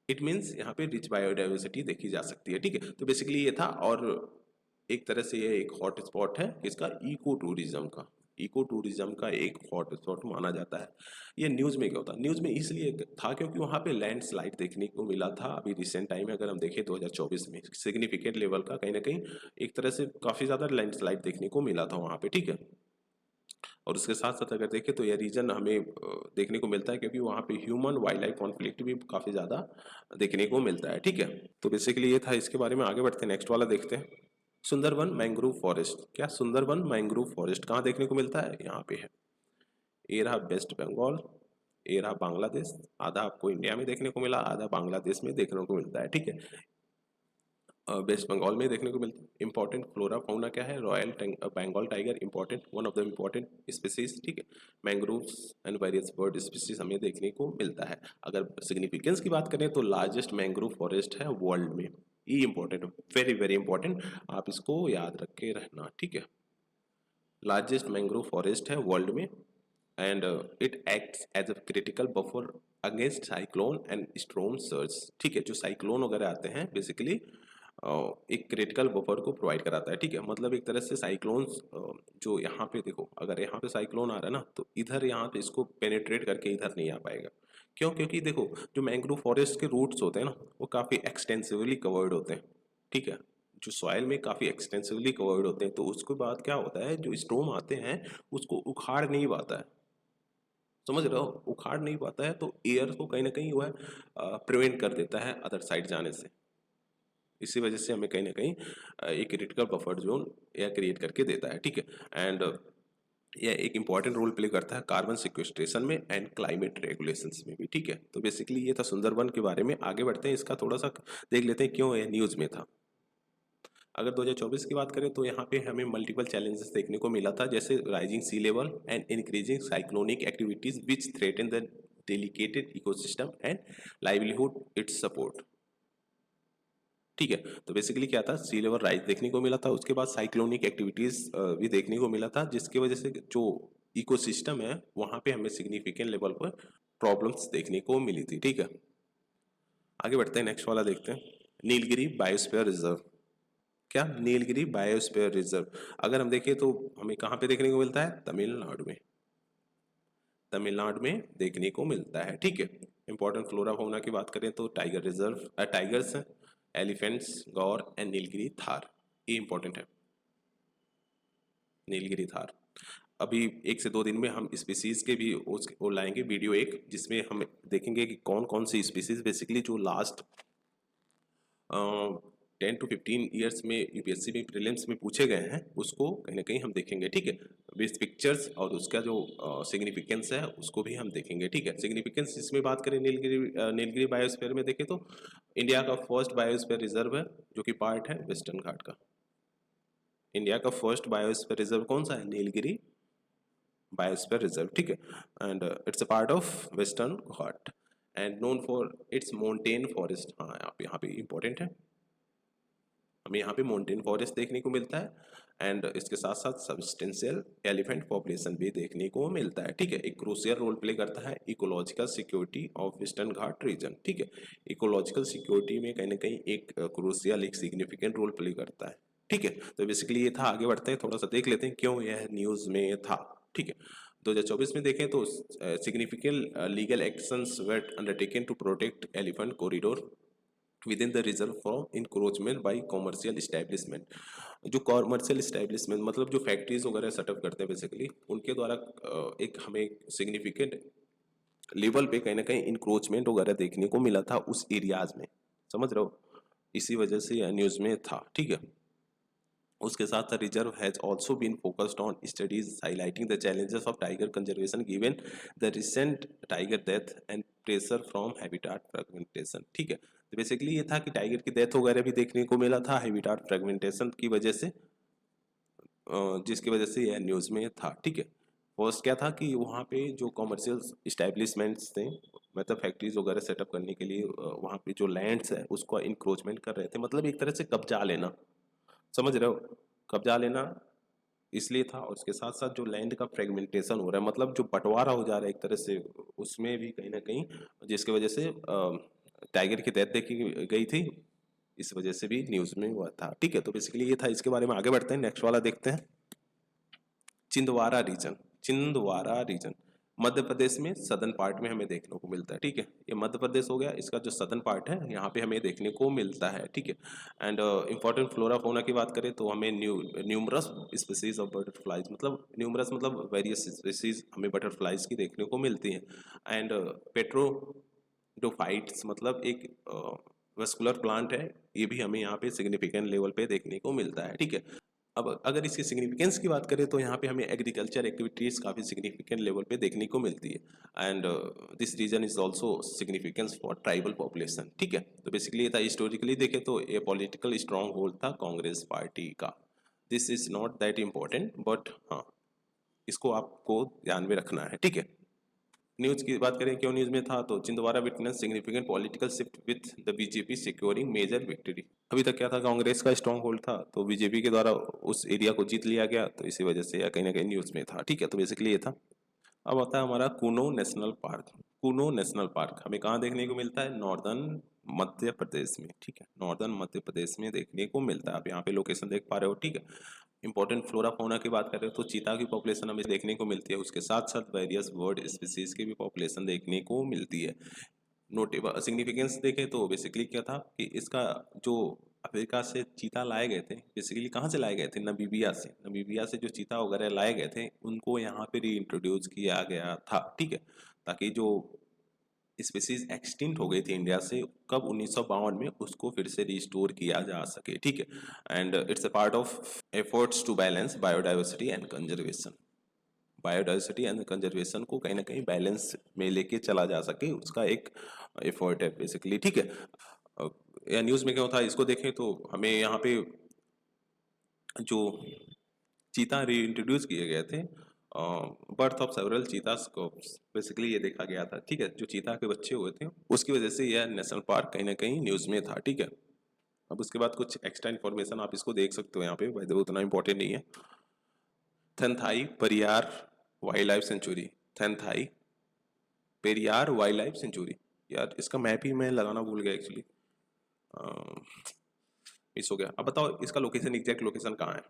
S1: इट मीन्स यहाँ पे रिच बायोडाइवर्सिटी देखी जा सकती है, ठीक है। तो बेसिकली ये था, और एक तरह से ये एक हॉट स्पॉट है इसका इको टूरिज्म का, इको टूरिज्म का एक हॉट स्पॉट माना जाता है। ये न्यूज़ में क्या होता है, न्यूज़ में इसलिए था क्योंकि वहाँ पे लैंडस्लाइड देखने को मिला था अभी रिसेंट टाइम में, अगर हम देखें 2024 में सिग्निफिकेंट लेवल का कहीं ना कहीं एक तरह से काफ़ी ज़्यादा लैंडस्लाइड देखने को मिला था वहाँ पे, ठीक है। और उसके साथ साथ अगर देखें तो यह रीजन हमें देखने को मिलता है क्योंकि वहाँ पे ह्यूमन वाइल्ड लाइफ कॉन्फ्लिक्ट भी काफ़ी ज़्यादा देखने को मिलता है, ठीक है। तो बेसिकली ये था, इसके बारे में आगे बढ़ते हैं, नेक्स्ट वाला देखते हैं। सुंदरवन मैंग्रोव फॉरेस्ट, क्या सुंदरवन मैंग्रोव फॉरेस्ट कहाँ देखने को मिलता है, यहाँ पे है। ये रहा वेस्ट बंगाल, ये रहा बांग्लादेश, आधा आपको इंडिया में देखने को मिला, आधा बांग्लादेश में देखने को मिलता है, ठीक है। वेस्ट बंगाल में देखने को मिलता है। इंपॉर्टेंट फ्लोरा फाउना क्या है, royal Bengal tiger important, one of the important species, ठीक है। Mangroves and various bird species हमें देखने को मिलता है। अगर सिग्निफिकेंस की बात करें तो लार्जेस्ट मैंग्रोव फॉरेस्ट है वर्ल्ड में, ये इंपॉर्टेंट, वेरी वेरी इंपॉर्टेंट, आप इसको याद रख के रहना, ठीक है। लार्जेस्ट मैंग्रोव फॉरेस्ट है वर्ल्ड में, and it acts as a critical buffer against cyclone and storm surge, ठीक है। जो साइक्लोन वगैरह आते हैं बेसिकली एक क्रिटिकल बफर को प्रोवाइड कराता है, ठीक है। मतलब एक तरह से साइक्लोन्स, जो यहाँ पे देखो, अगर यहाँ पे साइक्लोन आ रहा है ना, तो इधर यहाँ पे इसको पेनिट्रेट करके इधर नहीं आ पाएगा। क्यों? क्योंकि देखो जो मैंग्रोव फॉरेस्ट के रूट्स होते हैं ना, वो काफ़ी एक्सटेंसिवली कवर्ड होते हैं, ठीक है। जो सॉइल में काफ़ी एक्सटेंसिवली कवर्ड होते हैं, तो उसके बाद क्या होता है, जो स्टॉर्म आते हैं उसको उखाड़ नहीं पाता है, समझ रहे हो, उखाड़ नहीं पाता है, तो एयर को कहीं ना कहीं वह प्रिवेंट कर देता है अदर साइड जाने से। इसी वजह से हमें कहीं ना कहीं एक क्रिटिकल बफर जोन यह क्रिएट करके देता है, ठीक है। एंड यह एक इंपॉर्टेंट रोल प्ले करता है कार्बन सिक्वेस्ट्रेशन में एंड क्लाइमेट रेगुलेशंस में भी, ठीक है। तो बेसिकली ये था सुंदरवन के बारे में। आगे बढ़ते हैं, इसका थोड़ा सा देख लेते हैं क्यों यह न्यूज़ में था। अगर 2024 की बात करें तो यहाँ पे हमें मल्टीपल चैलेंजेस देखने को मिला था, जैसे rising sea level and increasing cyclonic activities which threaten the delicate ecosystem and livelihood its support, ठीक है। तो बेसिकली क्या था, सी लेवल राइज देखने को मिला था, उसके बाद साइक्लोनिक एक्टिविटीज भी देखने को मिला था, जिसकी वजह से जो इकोसिस्टम है वहाँ पे हमें सिग्निफिकेंट लेवल पर प्रॉब्लम्स देखने को मिली थी, ठीक है। आगे बढ़ते हैं, नेक्स्ट वाला देखते हैं, नीलगिरी बायोस्फीयर रिजर्व। क्या? नीलगिरी बायोस्फीयर रिजर्व अगर हम देखें तो हमें कहाँ पे देखने को मिलता है, तमिलनाडु में, तमिलनाडु में देखने को मिलता है, ठीक है। इंपॉर्टेंट फ्लोरा फाउना की बात करें तो tiger reserve, tigers, elephants, Gaur and Nilgiri Thar, ये इंपॉर्टेंट है, नीलगिरी थार। अभी 1 से 2 दिन में हम स्पीसीज के भी वो लाएंगे वीडियो एक, जिसमें हम देखेंगे कि कौन कौन सी स्पीसीज बेसिकली जो लास्ट 10 to 15 ईयर्स में यूपीएससी में प्रीलिम्स में पूछे गए हैं, उसको कहीं ना कहीं हम देखेंगे, ठीक है। विथ पिक्चर्स और उसका जो सिग्निफिकेंस है उसको भी हम देखेंगे, ठीक है। सिग्निफिकेंस इसमें बात करें नीलगिरी बायोस्फीयर में देखें तो इंडिया का फर्स्ट बायोस्फीयर रिजर्व है, जो कि पार्ट है वेस्टर्न घाट का। इंडिया का फर्स्ट बायोस्फीयर रिजर्व कौन सा है, नीलगिरी बायोस्फीयर रिजर्व, ठीक है। And it's a part of western Ghat and known for it's mountain forest. हाँ, आप यहाँ पे इंपॉर्टेंट है, हमें यहाँ पे माउंटेन फॉरेस्ट देखने को मिलता है, एंड इसके साथ साथ सब्सटेंशियल एलिफेंट पॉपुलेशन भी देखने को मिलता है, ठीक है। एक क्रूशियल रोल प्ले करता है ecological security of western Ghat region, ठीक है। इकोलॉजिकल सिक्योरिटी में कहीं ना कहीं एक क्रूशियल, एक सिग्निफिकेंट रोल प्ले करता है, ठीक है। तो बेसिकली ये था। आगे बढ़ते हैं, थोड़ा सा देख लेते हैं क्यों यह न्यूज़ में था, ठीक है। 2024 में देखें तो significant legal actions were undertaken to protect elephant corridor within the reserve from encroachment by commercial establishment. जो कॉमर्शियल इस्टेब्लिशमेंट मतलब जो फैक्ट्रीज वगैरह सेटअप करते हैं बेसिकली, उनके द्वारा एक हमें सिग्निफिकेंट लेवल पे कहीं ना कहीं इंक्रोचमेंट वगैरह देखने को मिला था उस एरियाज में, समझ रहे हो, इसी वजह से यह न्यूज़ में था, ठीक है। उसके साथ reserve has also been focused on studies highlighting the challenges of tiger conservation given the recent tiger death and pressure from habitat fragmentation. ठीक है, तो बेसिकली ये था कि टाइगर की डेथ वगैरह भी देखने को मिला था हैबिटाट फ्रेगमेंटेशन की वजह से, जिसकी वजह से यह न्यूज़ में था। ठीक है, फर्स्ट क्या था कि वहाँ पे जो कॉमर्शियल इस्टेब्लिशमेंट्स थे, मतलब फैक्ट्रीज वगैरह सेटअप करने के लिए वहाँ पे जो लैंड्स है उसको इंक्रोचमेंट कर रहे थे, मतलब एक तरह से कब्जा लेना, समझ रहे हो, कब्जा लेना इसलिए था। और उसके साथ साथ जो लैंड का फ्रेगमेंटेशन हो रहा है, मतलब जो बंटवारा हो जा रहा है एक तरह से, उसमें भी कहीं ना कहीं, जिसकी वजह से टाइगर की डेथ देखी गई थी, इस वजह से भी न्यूज़ में हुआ था। ठीक है, तो बेसिकली ये था। इसके बारे में आगे बढ़ते हैं, नेक्स्ट वाला देखते हैं। छिंदवाड़ा रीजन, छिंदवाड़ा रीजन मध्य प्रदेश में सदर्न पार्ट में हमें देखने को मिलता है। ठीक है, ये मध्य प्रदेश हो गया, इसका जो सदर्न पार्ट है यहाँ पे हमें देखने को मिलता है। ठीक है, एंड इंपॉर्टेंट फ्लोरा फोना की बात करें तो हमें न्यूमरस स्पीसीज ऑफ बटरफ्लाइज, मतलब न्यूमरस मतलब वेरियस स्पीसीज हमें बटरफ्लाइज की देखने को मिलती हैं। एंड पेट्रोडोफाइट्स मतलब एक वेस्कुलर प्लांट है, ये भी हमें यहाँ पे सिग्निफिकेंट लेवल पे देखने को मिलता है। ठीक है, अब अगर इसकी सिग्निफिकेंस की बात करें तो यहाँ पे हमें एग्रीकल्चर एक्टिविटीज़ काफ़ी सिग्निफिकेंट लेवल पे देखने को मिलती है। And this region is also significance for tribal population. ठीक है, तो बेसिकली ये था, हिस्टोरिकली देखें तो ये पॉलिटिकल स्ट्रॉन्ग होल्ड था कांग्रेस पार्टी का। This is not that important, but हाँ, इसको आपको ध्यान में रखना है। ठीक है, न्यूज़ की बात करें क्यों न्यूज़ में था, तो Chhindwara witness significant political shift with the BJP securing major victory. अभी तक क्या था, कांग्रेस का स्ट्रॉन्ग होल्ड था, तो बीजेपी के द्वारा उस एरिया को जीत लिया गया, तो इसी वजह से या कहीं ना कहीं न्यूज़ में था। ठीक है, तो बेसिकली ये था। अब आता है हमारा Kuno national park. Kuno national park हमें कहाँ देखने को मिलता है, नॉर्दर्न मध्य प्रदेश में। ठीक है, नॉर्दर्न मध्य प्रदेश में देखने को मिलता है, आप यहाँ पे लोकेशन देख पा रहे हो। ठीक है, इंपॉर्टेंट फ्लोरा फौना की बात करें तो चीता की पॉपुलेशन हमें देखने को मिलती है, उसके साथ साथ वेरियस बर्ड स्पीसीज की भी पॉपुलेशन देखने को मिलती है। नोटेबल सिग्निफिकेंस देखें तो बेसिकली क्या था कि इसका जो अफ्रीका से चीता लाए गए थे, बेसिकली कहाँ से लाए गए थे, नमीबिया से। नमीबिया से जो चीता वगैरह लाए गए थे उनको यहाँ पे री इंट्रोड्यूस किया गया था। ठीक है, ताकि जो स्पीसीज एक्सटिंक्ट हो गई थी इंडिया से कब 1952 में, उसको फिर से रिस्टोर किया जा सके। ठीक है, and it's a part of efforts to balance biodiversity and conservation. Biodiversity and conservation को कहीं ना कहीं बैलेंस में लेके चला जा सके, उसका एक एफर्ट है बेसिकली। ठीक है, या न्यूज़ में क्या था, इसको देखें तो हमें यहाँ पे जो चीता री इंट्रोड्यूस किए गए थे, बर्थ ऑफ सेवरल चीतास को बेसिकली ये देखा गया था। ठीक है, जो चीता के बच्चे हुए थे उसकी वजह से यह नेशनल पार्क कहीं ना कहीं न्यूज़ में था। ठीक है, अब उसके बाद कुछ एक्स्ट्रा इन्फॉर्मेशन आप इसको देख सकते हो यहाँ पे, वैसे उतना इंपॉर्टेंट नहीं है। Thanthai Periyar wildlife sanctuary, Thanthai Periyar wildlife sanctuary. यार इसका मैप ही मैं लगाना भूल गया एक्चुअली, मिस हो गया। अब बताओ इसका लोकेशन, एग्जैक्ट लोकेशन कहाँ है।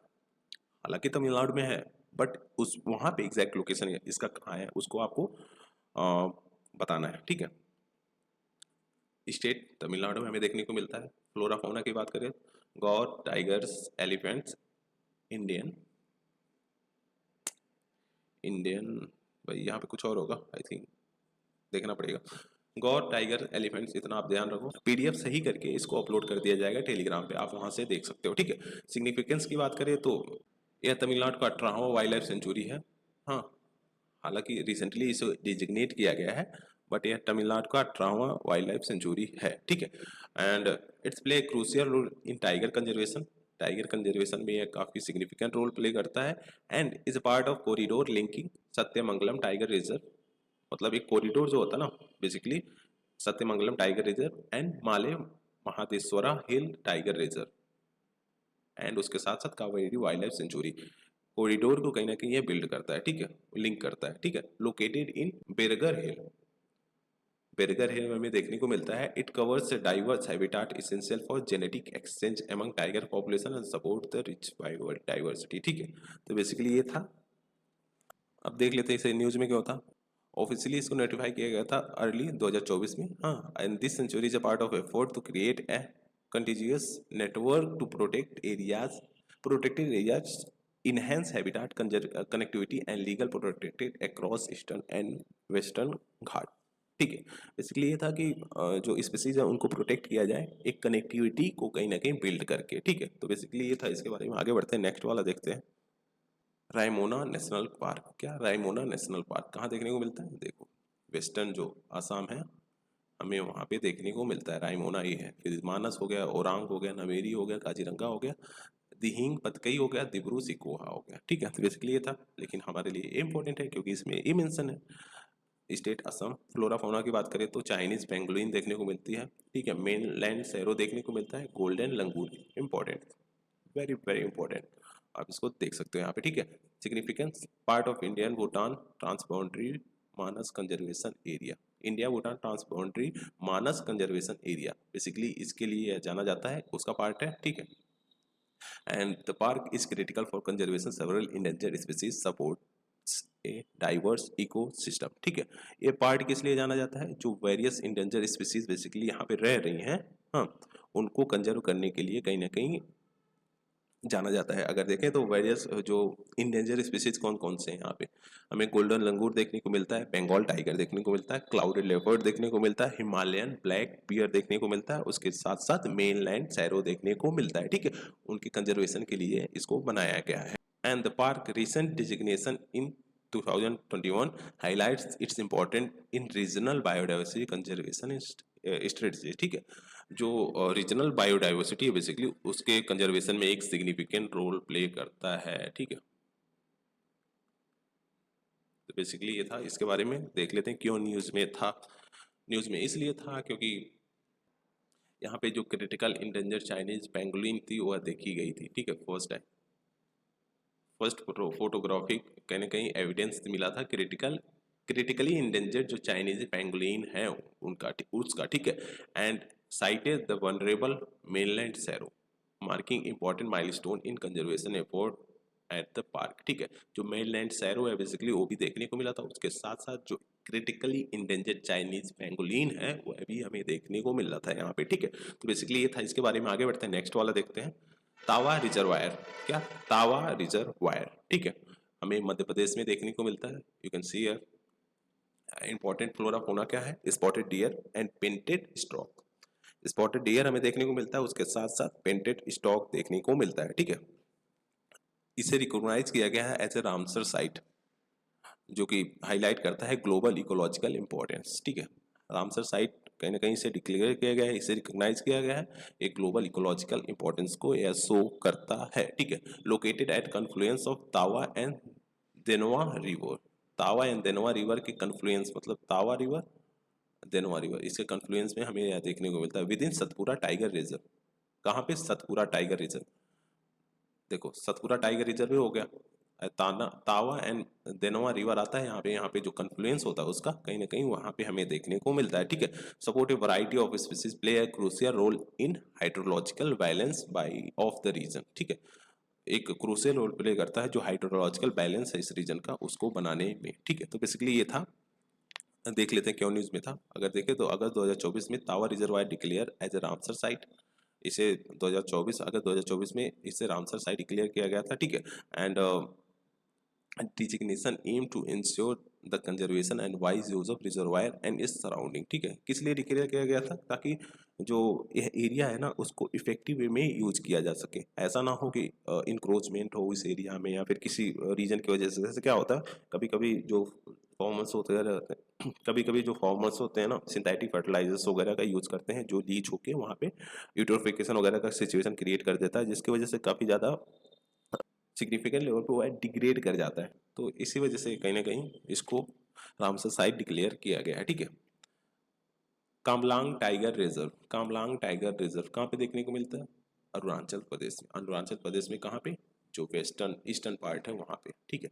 S1: हालांकि तमिलनाडु में है, बट उस वहाँ पे एग्जैक्ट लोकेशन इसका कहाँ है उसको आपको बताना है। ठीक है, स्टेट तमिलनाडु में हमें देखने को मिलता है। फ्लोरा फौना की बात करें, गौर, टाइगर्स, एलिफेंट्स, इंडियन इंडियन भाई यहाँ पे कुछ और होगा आई थिंक, देखना पड़ेगा। गौर, टाइगर, एलिफेंट्स, इतना आप ध्यान रखो। पीडीएफ सही करके इसको अपलोड कर दिया जाएगा टेलीग्राम पे, आप वहाँ से देख सकते हो। ठीक है, सिग्निफिकेंस की बात करें तो यह तमिलनाडु का 18वां वाइल्ड लाइफ सेंचुरी है। हाँ, हालांकि रिसेंटली इसे डिजिग्नेट किया गया है, बट यह तमिलनाडु का 18वां वाइल्ड लाइफ सेंचुरी है। ठीक है, and it's play crucial role in tiger conservation. Tiger conservation में यह काफ़ी सिग्निफिकेंट रोल प्ले करता है, and is part of corridor linking Sathyamangalam tiger reserve. मतलब एक कॉरिडोर जो होता है ना, basically Sathyamangalam tiger reserve and Male Mahadeshwara hill tiger reserve, and उसके साथ साथ Kaveri wildlife sanctuary corridor को कहीं ना कहीं ये बिल्ड करता है। ठीक है, लिंक करता है। ठीक है, located in Berger hill. Berger हिल में हमें देखने को मिलता है, it covers diverse habitat essential for genetic exchange among tiger population and support the rich biodiversity. ठीक है, तो बेसिकली ये था। अब देख लेते हैं इसे न्यूज में क्या होता। ऑफिशियली इसको नोटिफाई किया गया था अर्ली 2024 में। हाँ, and this sanctuary is a part of effort to create a continuous network to protected areas, enhance habitat connectivity and legal protected across eastern and western Ghat. ठीक है। बेसिकली ये था कि जो स्पीसीज है उनको प्रोटेक्ट किया जाए एक कनेक्टिविटी को कहीं ना कहीं बिल्ड करके, ठीक है। तो बेसिकली ये था, इसके बारे में आगे बढ़ते हैं, नेक्स्ट वाला देखते हैं। Raimona national park. क्या रायमोना नेशनल पार्क कहाँ देखने को मिलता है? देखो, वेस्टर्न जो आसाम है, हमें वहाँ पे देखने को मिलता है। रायमोना ये है, फिर मानस हो गया, ओरांग हो गया, नमेरी हो गया, काजीरंगा हो गया, दिहिंग पतकई हो गया, दिब्रू सिकोहा हो गया, ठीक है। तो बेसिकली ये था, लेकिन हमारे लिए इम्पोर्टेंट है क्योंकि इसमें ये मेंशन है। स्टेट असम। फ्लोरा फाउना की बात करें तो चाइनीज पेंगुइन देखने को मिलती है, ठीक है। मेनलैंड सैरो देखने को मिलता है, गोल्डन लंगूर, इंपॉर्टेंट, वेरी वेरी इंपॉर्टेंट, आप इसको देख सकते हो यहाँ पे, ठीक है। Significance, part of Indian Bhutan transboundary Manas conservation area. India Bhutan transboundary Manas conservation area, basically इसके लिए जाना जाता है, उसका पार्ट है, ठीक है। And the park is critical for conservation several endangered species, support A diverse ecosystem, ठीक है। ये पार्ट किस लिए जाना जाता है? जो वेरियस इंडेंजर स्पीसीज बेसिकली यहाँ पे रह रही हैं, हाँ, उनको कंजर्व करने के लिए कहीं ना कहीं जाना जाता है। अगर देखें तो वेरियस जो इंडेंजर स्पीसीज कौन कौन से हैं यहाँ पे, हमें गोल्डन लंगूर देखने को मिलता है, बंगाल टाइगर देखने को मिलता है, क्लाउडेड लेपर्ड देखने को मिलता है, हिमालयन ब्लैक बियर देखने को मिलता है, उसके साथ साथ मेनलैंड सैरो देखने को मिलता है, ठीक है। उनकी कंजर्वेशन के लिए इसको बनाया गया है। And the park recent designation in 2021 highlights its important in regional biodiversity conservation strategy, ठीक है। जो रीजनल बायोडाइवर्सिटी है बेसिकली उसके कंजर्वेशन में एक सिग्निफिकेंट रोल प्ले करता है, ठीक है। तो बेसिकली ये था, इसके बारे में देख लेते हैं क्यों न्यूज़ में था। न्यूज़ में इसलिए था क्योंकि यहाँ पे जो क्रिटिकल इंडेंजर चाइनीज पेंगुइन थी वह देखी गई थी, ठीक है, फर्स्ट टाइम। फर्स्ट फोटोग्राफिक कहीं ना कहीं एविडेंस मिला था क्रिटिकली इंडेंजर्ड जो चाइनीज पेंगुइन है उनका, उसका, ठीक है। And sighted the vulnerable mainland serow, marking important milestone in conservation effort at the park, ठीक है। जो मेनलैंड सैरो है बेसिकली वो भी देखने को मिला था, उसके साथ साथ जो क्रिटिकली इंडेंजर्ड चाइनीज पेंगुइन है वह भी हमें देखने को मिल रहा था यहाँ पे, ठीक है। तो बेसिकली ये था, इसके बारे में आगे बढ़ते हैं, नेक्स्ट वाला देखते हैं। तावा रिजर्वायर। क्या? तावा रिजर्वायर, ठीक है, हमें मध्य प्रदेश में देखने को मिलता है। You can see here important flora fauna क्या है? Spotted deer and painted stock. Spotted deer हमें देखने को मिलता है, उसके साथ साथ पेंटेड स्टॉक देखने को मिलता है, ठीक है। इसे रिकॉग्नाइज किया गया है एज ए रामसर साइट, जो कि हाईलाइट करता है ग्लोबल इकोलॉजिकल इंपॉर्टेंस, ठीक है। रामसर साइट कहीं ना कहीं से डिक्लेयर किया गया है, इसे रिकॉग्नाइज किया गया है, एक ग्लोबल इकोलॉजिकल इंपॉर्टेंस को यह शो करता है, ठीक है। लोकेटेड एट कन्फ्लुएंस ऑफ तावा एंड देनवा रिवर। तावा एंड देनवा रिवर के कन्फ्लुएंस, मतलब तावा रिवर, देनवा रिवर, इसके कन्फ्लुएंस में हमें यह देखने को मिलता है with in Satpura tiger reserve. कहाँ पे? Satpura tiger reserve. देखो, सतपुरा टाइगर रिजर्व हो गया, तावा एंड देनवा रिवर आता है यहाँ पे जो कन्फ्लुएंस होता है उसका कहीं ना कहीं वहाँ पे हमें देखने को मिलता है, ठीक है। Support a variety of species play a crucial role in hydrological balance by of the region, ठीक है। एक क्रूशियल रोल प्ले करता है जो हाइड्रोलॉजिकल बैलेंस है इस रीजन का, उसको बनाने में, ठीक है। तो बेसिकली ये था, देख लेते हैं क्यों न्यूज़ में था। अगर देखें तो अगस्त 2024 में Tawa reservoir declare as a Ramsar site, इसे 2024 अगस्त 2024 में इसे रामसर साइट डिक्लेयर किया गया था, ठीक है। And designation aim to ensure the conservation and wise use of reservoir and its surrounding, ठीक है। किस लिए डिक्लेयर किया गया था? ताकि जो यह एरिया है ना उसको इफेक्टिव वे में यूज किया जा सके, ऐसा ना हो कि इंक्रोचमेंट हो इस एरिया में या फिर किसी रीजन की वजह से। जैसे क्या होता है, कभी कभी जो फॉर्मर्स होते हैं कभी कभी जो फॉर्मर्स होते हैं ना सिंथेटिक फर्टिलाइजर्स वगैरह का यूज करते हैं, जो लीच होके वहाँ पे यूट्रोफिकेशन वगैरह का सिचुएशन क्रिएट कर देता है, जिसकी वजह से काफ़ी ज़्यादा सिग्निफिकेंट लेवल पे वो डिग्रेड कर जाता है। तो इसी वजह से कहीं ना कहीं इसको रामसर साइट डिक्लेयर किया गया है, ठीक है। Kamlang tiger reserve. Kamlang tiger reserve कहाँ पे देखने को मिलता है? अरुणाचल प्रदेश में। अरुणाचल प्रदेश में कहाँ पे? जो वेस्टर्न ईस्टर्न पार्ट है वहाँ पे, ठीक है।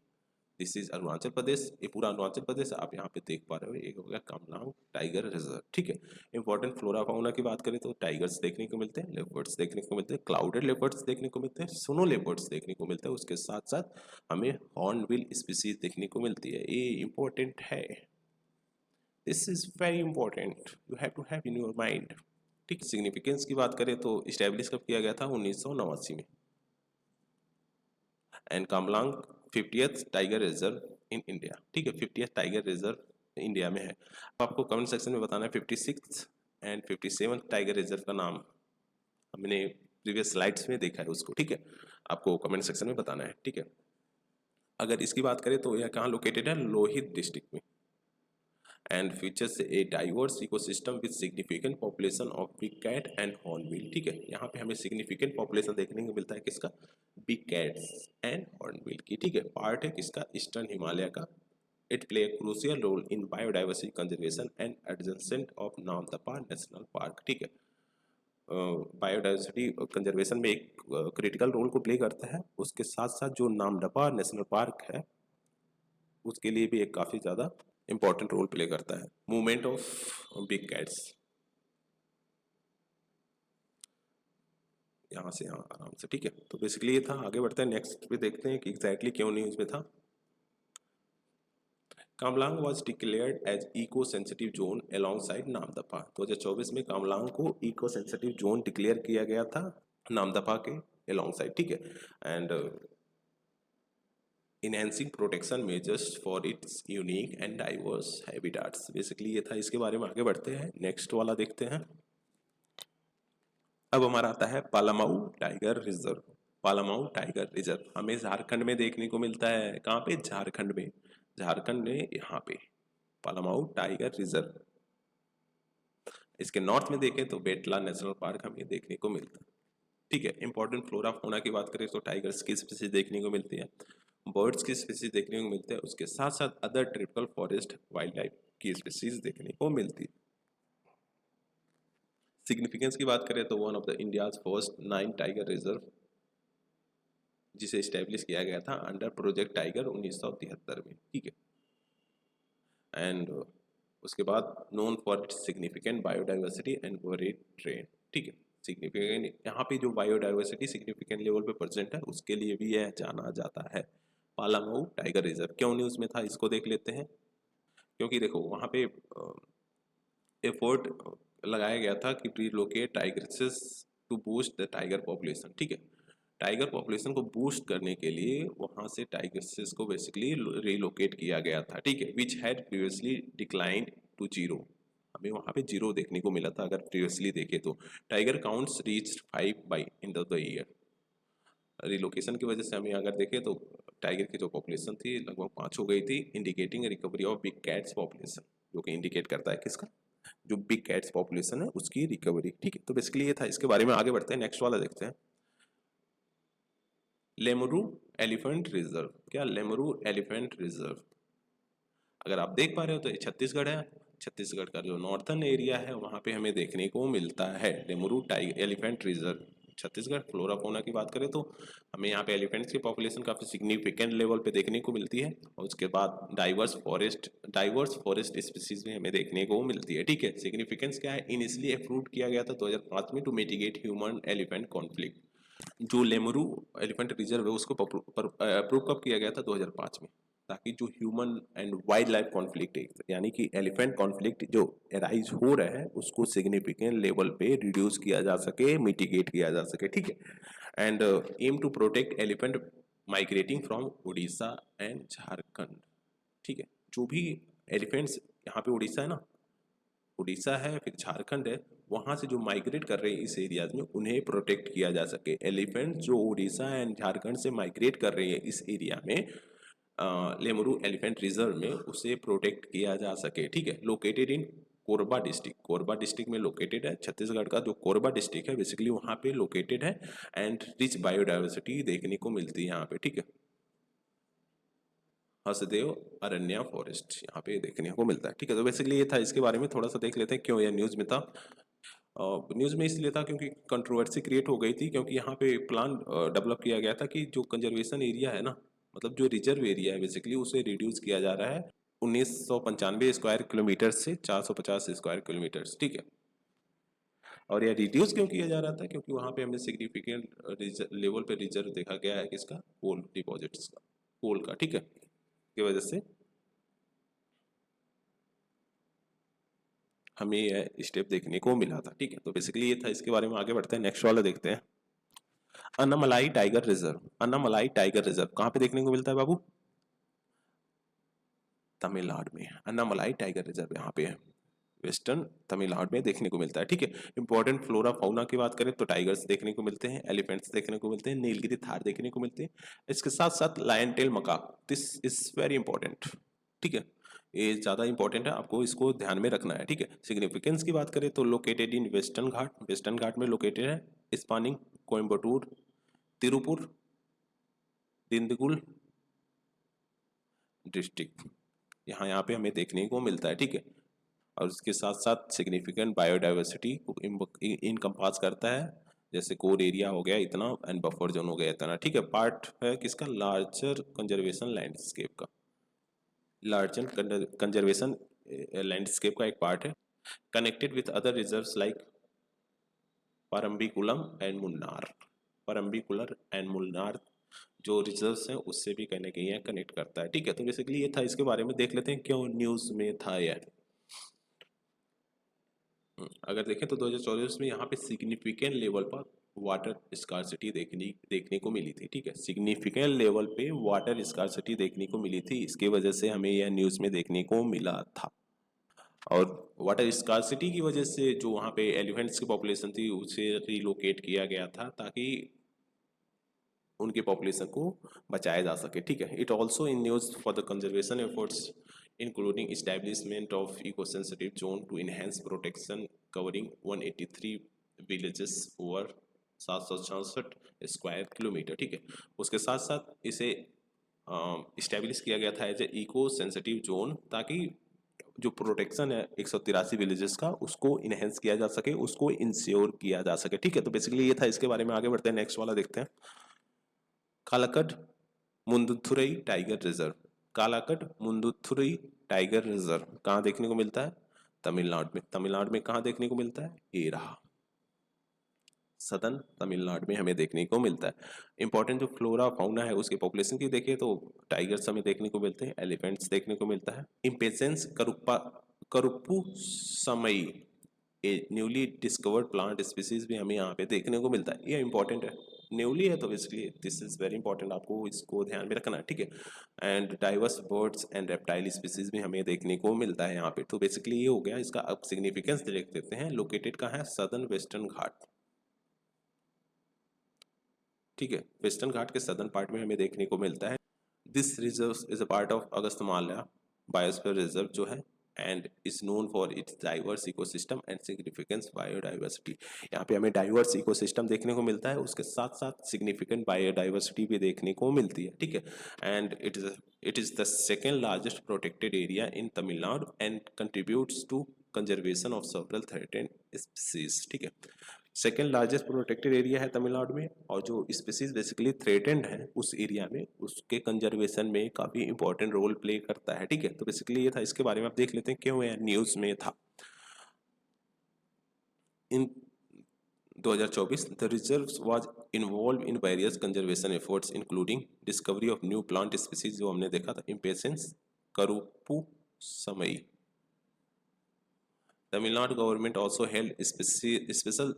S1: दिस इज अरुणाचल प्रदेश, ये पूरा अरुणाचल प्रदेश आप यहाँ पे देख पा रहे हो। एक हो गया कामलांग टाइगर रिजर्व, ठीक है। इंपॉर्टेंट फ्लोरा फाउना की बात करें तो टाइगर्स देखने को मिलते हैं, लेपर्ड्स देखने को मिलते हैं, क्लाउडेड लेपर्ड्स देखने को मिलते हैं, स्नो लेपर्ड्स देखने को मिलते हैं, उसके साथ साथ हमें हॉर्नबिल स्पीसीज देखने को मिलती है। ये इंपॉर्टेंट है, this is very important, you have to have in your mind, ठीक। सिग्निफिकेंस की बात करें तो इस्टेब्लिश कब किया गया था? 1989 में। And Kamlang 50th tiger reserve in India, ठीक है। 50th टाइगर रिजर्व इंडिया में है। अब आपको कमेंट सेक्शन में बताना है 56 एंड 57 टाइगर रिजर्व का नाम। हमने प्रीवियस स्लाइड्स में देखा है उसको, ठीक है, आपको कमेंट सेक्शन में बताना है, ठीक है। अगर इसकी बात करें तो यह कहाँ लोकेटेड है, लोहित डिस्ट्रिक्ट में, and features a diverse ecosystem with significant population of big cat and hornbill, ठीक है। यहाँ पे हमें सिग्निफिकेंट पॉपुलेशन देखने को मिलता है किसका, बिग कैट्स एंड हॉर्नबिल की, ठीक है। पार्ट है किसका, ईस्टर्न हिमालय का। It play a crucial role in biodiversity conservation and adjacent of Namdapha national park, ठीक है। बायोडाइवर्सिटी कंजर्वेशन में एक क्रिटिकल रोल को प्ले करता है, उसके साथ साथ जो नामदफा नेशनल पार्क है उसके लिए भी एक काफ़ी ज़्यादा इंपॉर्टेंट रोल प्ले करता है। मूवमेंट ऑफ बिग कैट्स, यहाँ से यहाँ आराम से, ठीक है। तो बेसिकली ये था, आगे बढ़ते हैं नेक्स्ट पे, देखते हैं कि एग्जैक्टली क्यों न्यूज़ में था। Kamlang was declared as eco sensitive zone alongside Namdapha. 2024 में कामलांग को इको सेंसिटिव जोन डिक्लेयर किया गया था नामदफा के अलोंगसाइड, ठीक है। And enhancing protection measures for its unique and diverse habitats, basically ये था। इसके बारे में आगे बढ़ते हैं, नेक्स्ट वाला देखते हैं। अब हमारा आता है पालामाऊ टाइगर रिजर्व। पालामाऊ टाइगर रिजर्व हमें झारखंड में देखने को मिलता है, कहाँ पे, झारखंड में। झारखंड में यहाँ पे पालामाऊ टाइगर रिजर्व। इसके नॉर्थ में देखें तो बेटला नेशनल पार्क हमें देखने को मिलता है, ठीक है। इंपॉर्टेंट फ्लोरा फौना की बात करें तो टाइगर्स की स्पीसीज देखने को मिलती है, बर्ड्स की स्पीसीज देखने को मिलते हैं, उसके साथ साथ other typical forest wild life की स्पीसीज देखने को मिलती है। सिग्निफिकेंस की बात करें तो one of the India's first 9 tiger reserve, जिसे स्टैब्लिश किया गया था अंडर प्रोजेक्ट टाइगर 1973 में, ठीक है। एंड उसके बाद known for it's significant biodiversity and varied train, ठीक है। सिग्निफिकेंट, यहाँ पे जो बायोडाइवर्सिटी सिग्निफिकेंट लेवल पे प्रेजेंट है उसके लिए भी यह जाना जाता है पालामऊ टाइगर रिजर्व। क्यों न्यूज़ में था, इसको देख लेते हैं। क्योंकि देखो वहाँ पे एफर्ट लगाया गया था कि relocate tigers to boost the tiger population, ठीक है। टाइगर पॉपुलेशन को बूस्ट करने के लिए वहाँ से टाइगर्स को बेसिकली रिलोकेट किया गया था, ठीक है। Which had previously declined to zero, हमें वहाँ पे जीरो देखने को मिला था अगर प्रीवियसली देखे तो। Tiger counts reach 5 by end of the year. Relocation की वजह से हमें अगर देखें तो टाइगर की जो पॉपुलेशन थी लगभग 5 हो गई थी, indicating recovery of big cats population, जो कि इंडिकेट करता है किसका, जो बिग कैट्स पॉपुलेशन है उसकी रिकवरी, ठीक है। तो बेसिकली ये था, इसके बारे में आगे बढ़ते हैं, नेक्स्ट वाला देखते हैं। लेमरू एलिफेंट रिजर्व, क्या लेमरू एलिफेंट रिजर्व, अगर आप देख पा रहे हो तो ये छत्तीसगढ़ है। छत्तीसगढ़ का जो नॉर्थर्न एरिया है वहाँ पे हमें देखने को मिलता है Lemru tiger elephant reserve. Chhattisgarh flora fauna की बात करें तो हमें यहाँ पे एलिफेंट्स की पॉपुलेशन काफ़ी सिग्निफिकेंट लेवल पे देखने को मिलती है, और उसके बाद डाइवर्स फॉरेस्ट स्पीसीज में हमें देखने को मिलती है, ठीक है। सिग्निफिकेंस क्या है, इनिशियली अप्रूव किया गया था 2005 में to mitigate human elephant conflict. जो लेमरू एलिफेंट रिजर्व है उसको अप्रूव कब किया गया था, 2005 में, ताकि जो human and wild life conflict है, यानी कि एलिफेंट कॉन्फ्लिक्ट जो एराइज हो रहा है उसको सिग्निफिकेंट लेवल पे रिड्यूस किया जा सके, मिटिगेट किया जा सके, ठीक है। And aim to protect elephant migrating from Orissa and Jharkhand, ठीक है। जो भी एलिफेंट्स, यहाँ पे उड़ीसा है ना, उड़ीसा है फिर झारखंड है, वहाँ से जो माइग्रेट कर रहे हैं इस एरियाज में उन्हें प्रोटेक्ट किया जा सके। एलिफेंट जो उड़ीसा एंड झारखंड से माइग्रेट कर रही है इस एरिया में, लेमरू एलिफेंट रिजर्व में, उसे प्रोटेक्ट किया जा सके, ठीक है। Located in Korba district, Korba district में लोकेटेड है। छत्तीसगढ़ का जो कोरबा डिस्ट्रिक्ट है बेसिकली वहाँ पे लोकेटेड है, एंड रिच बायोडाइवर्सिटी देखने को मिलती है यहाँ पे, ठीक है। हसदेव अरण्या फॉरेस्ट यहाँ पे देखने को मिलता है, ठीक है। तो बेसिकली ये था, इसके बारे में थोड़ा सा देख लेते हैं क्यों यह न्यूज़ में था। न्यूज़ में इसलिए था क्योंकि कंट्रोवर्सी क्रिएट हो गई थी, क्योंकि यहाँ पे प्लान डेवलप किया गया था कि जो कंजर्वेशन एरिया है ना, मतलब जो रिजर्व एरिया है बेसिकली उसे रिड्यूस किया जा रहा है 1995 स्क्वायर किलोमीटर से 450 स्क्वायर किलोमीटर, ठीक है। और यह रिड्यूस क्यों किया जा रहा था, क्योंकि वहाँ पे हमने सिग्निफिकेंट लेवल पे रिजर्व देखा गया है किसका, कोल डिपॉजिट्स का, कोल का, ठीक है, की वजह से हमें यह स्टेप देखने को मिला था, ठीक है। तो बेसिकली ये था, इसके बारे में आगे बढ़ते हैं, नेक्स्ट वाला देखते हैं। Annamalai tiger reserve, Annamalai tiger reserve कहाँ पे देखने को मिलता है बाबू, तमिलनाडु में। अन्नामलाई टाइगर रिजर्व यहाँ पे है, वेस्टर्न तमिलनाडु में देखने को मिलता है, ठीक है। इंपॉर्टेंट फ्लोरा फाउना की बात करें तो टाइगर्स देखने को मिलते हैं, एलिफेंट्स देखने को मिलते हैं, नीलगिरी थार देखने को मिलते हैं, इसके साथ साथ lion tail macaque, this is very important, ठीक है। ये ज़्यादा इंपॉर्टेंट है, आपको इसको ध्यान में रखना है, ठीक है। सिग्निफिकेंस की बात करें तो located in Western Ghat, Western Ghat में लोकेटेड है, स्पानिंग कोयम्बटूर, तिरुपुर, दिंडुगुल डिस्ट्रिक्ट, यहाँ पे हमें देखने को मिलता है, ठीक है। और उसके साथ साथ सिग्निफिकेंट बायोडाइवर्सिटी को इनकम्पास करता है, जैसे कोर एरिया हो गया इतना एंड बफर जोन हो गया इतना, ठीक है। पार्ट है किसका, लार्जर कंजर्वेशन लैंडस्केप का, लार्जर कंजर्वेशन लैंडस्केप का एक पार्ट है, connected with other reserves like Parambikulam and Munnar, Parambikulam and Munnar जो रिजर्व्स हैं उससे भी कहीं ना कहीं कनेक्ट करता है, ठीक है। तो बेसिकली ये था, इसके बारे में देख लेते हैं क्यों न्यूज़ में था यह। अगर देखें तो 2024 में यहाँ पे सिग्निफिकेंट लेवल पर वाटर स्कार्सिटी देखने को मिली थी, ठीक है। सिग्निफिकेंट लेवल पे वाटर स्कार्सिटी देखने को मिली थी, इसकी वजह से हमें यह न्यूज़ में देखने को मिला था। और वाटर स्कार्सिटी की वजह से जो वहाँ पे एलिफेंट्स की पॉपुलेशन थी उसे रिलोकेट किया गया था ताकि उनके पॉपुलेशन को बचाया जा सके, ठीक है। It also in news for the conservation efforts including establishment of eco sensitive zone to enhance protection covering 183 villages over 766 square kilometer, ठीक है। उसके साथ साथ इसे इस्टेब्लिश किया गया था as a eco sensitive zone ताकि जो प्रोटेक्शन है 183 विलेजेस का उसको इनहेंस किया जा सके, उसको इंश्योर किया जा सके, ठीक है। तो बेसिकली ये था, इसके बारे में आगे बढ़ते हैं, नेक्स्ट वाला देखते हैं। कालाकट मुंदुथुरई टाइगर रिजर्व, कालाकट मुंदुथुरई टाइगर रिजर्व कहाँ देखने को मिलता है, तमिलनाडु में। तमिलनाडु में कहाँ देखने को मिलता है, ये रहा, सदर्न तमिलनाडु में हमें देखने को मिलता है। इंपॉर्टेंट जो फ्लोरा फाउना है उसके पॉपुलेशन की देखिए तो टाइगर्स हमें देखने को मिलते हैं, एलिफेंट्स देखने को मिलता है, इम्पेसेंस करुप्पू समई ए न्यूली डिस्कवर्ड प्लांट स्पीसीज भी हमें यहाँ पे देखने को मिलता है। ये इंपॉर्टेंट है, न्यूली है तो basically this is very important, आपको इसको ध्यान में रखना है, ठीक है। And diverse birds and reptile species भी हमें देखने को मिलता है यहाँ पे। तो बेसिकली ये हो गया इसका। अब सिग्निफिकेंस देख देते हैं, लोकेटेड कहाँ है, सदर्न वेस्टर्न घाट, ठीक है। वेस्टर्न घाट के सदर्न पार्ट में हमें देखने को मिलता है। This reserve is a part of Agasthyamala biosphere reserve जो है and is known for its diverse ecosystem and significance biodiversity. यहाँ पे हमें डाइवर्स इकोसिस्टम देखने को मिलता है, उसके साथ साथ सिग्निफिकेंट बायोडाइवर्सिटी भी देखने को मिलती है, ठीक है। And it is the second largest protected area in Tamil Nadu and contributes to conservation of several threatened species, ठीक है। सेकेंड लार्जेस्ट प्रोटेक्टेड एरिया है तमिलनाडु में, और जो स्पीसीज बेसिकली थ्रेटेंड है उस एरिया में उसके कंजर्वेशन में काफ़ी इंपॉर्टेंट रोल प्ले करता है, ठीक है। तो बेसिकली ये था, इसके बारे में आप देख लेते हैं क्यों यह न्यूज़ में था। इन 2024 the reserve was involve in various conservation efforts including discovery of new plant species जो हमने देखा था, इम्पेसेंस करुप्पू समई। Tamil Nadu government also held special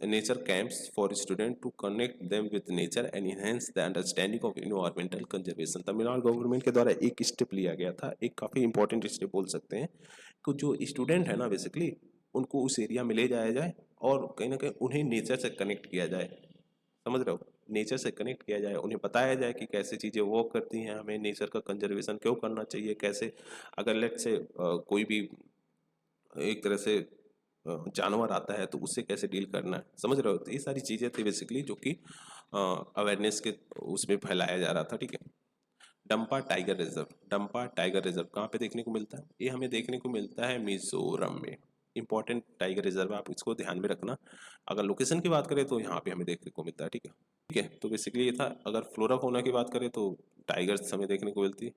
S1: nature camps for students to connect them with nature and enhance the understanding of environmental conservation. Tamil Nadu government के द्वारा एक step लिया गया था, एक काफ़ी इंपॉर्टेंट स्टेप बोल सकते हैं, कि जो स्टूडेंट है ना बेसिकली उनको उस एरिया में ले जाया जाए और कहीं ना कहीं उन्हें नेचर से कनेक्ट किया जाए, समझ रहे हो, नेचर से कनेक्ट किया जाए, उन्हें बताया जाए कि कैसे चीज़ें वर्क करती हैं, हमें नेचर का कंजर्वेशन क्यों करना चाहिए, कैसे अगर लेट से कोई भी एक तरह से जानवर आता है तो उससे कैसे डील करना है, समझ रहे हो। तो ये सारी चीज़ें थी बेसिकली जो कि अवेयरनेस के उसमें फैलाया जा रहा था, ठीक है। Dampa tiger reserve, Dampa tiger reserve कहाँ पे देखने को मिलता है, ये हमें देखने को मिलता है मिजोरम में। इंपॉर्टेंट टाइगर रिजर्व है, आप इसको ध्यान में रखना। अगर लोकेशन की बात करें तो यहाँ पे हमें देखने को मिलता है, ठीक है, ठीक है। तो बेसिकली ये था। अगर फ्लोरा फौना की बात करें तो टाइगर्स हमें देखने को मिलती है,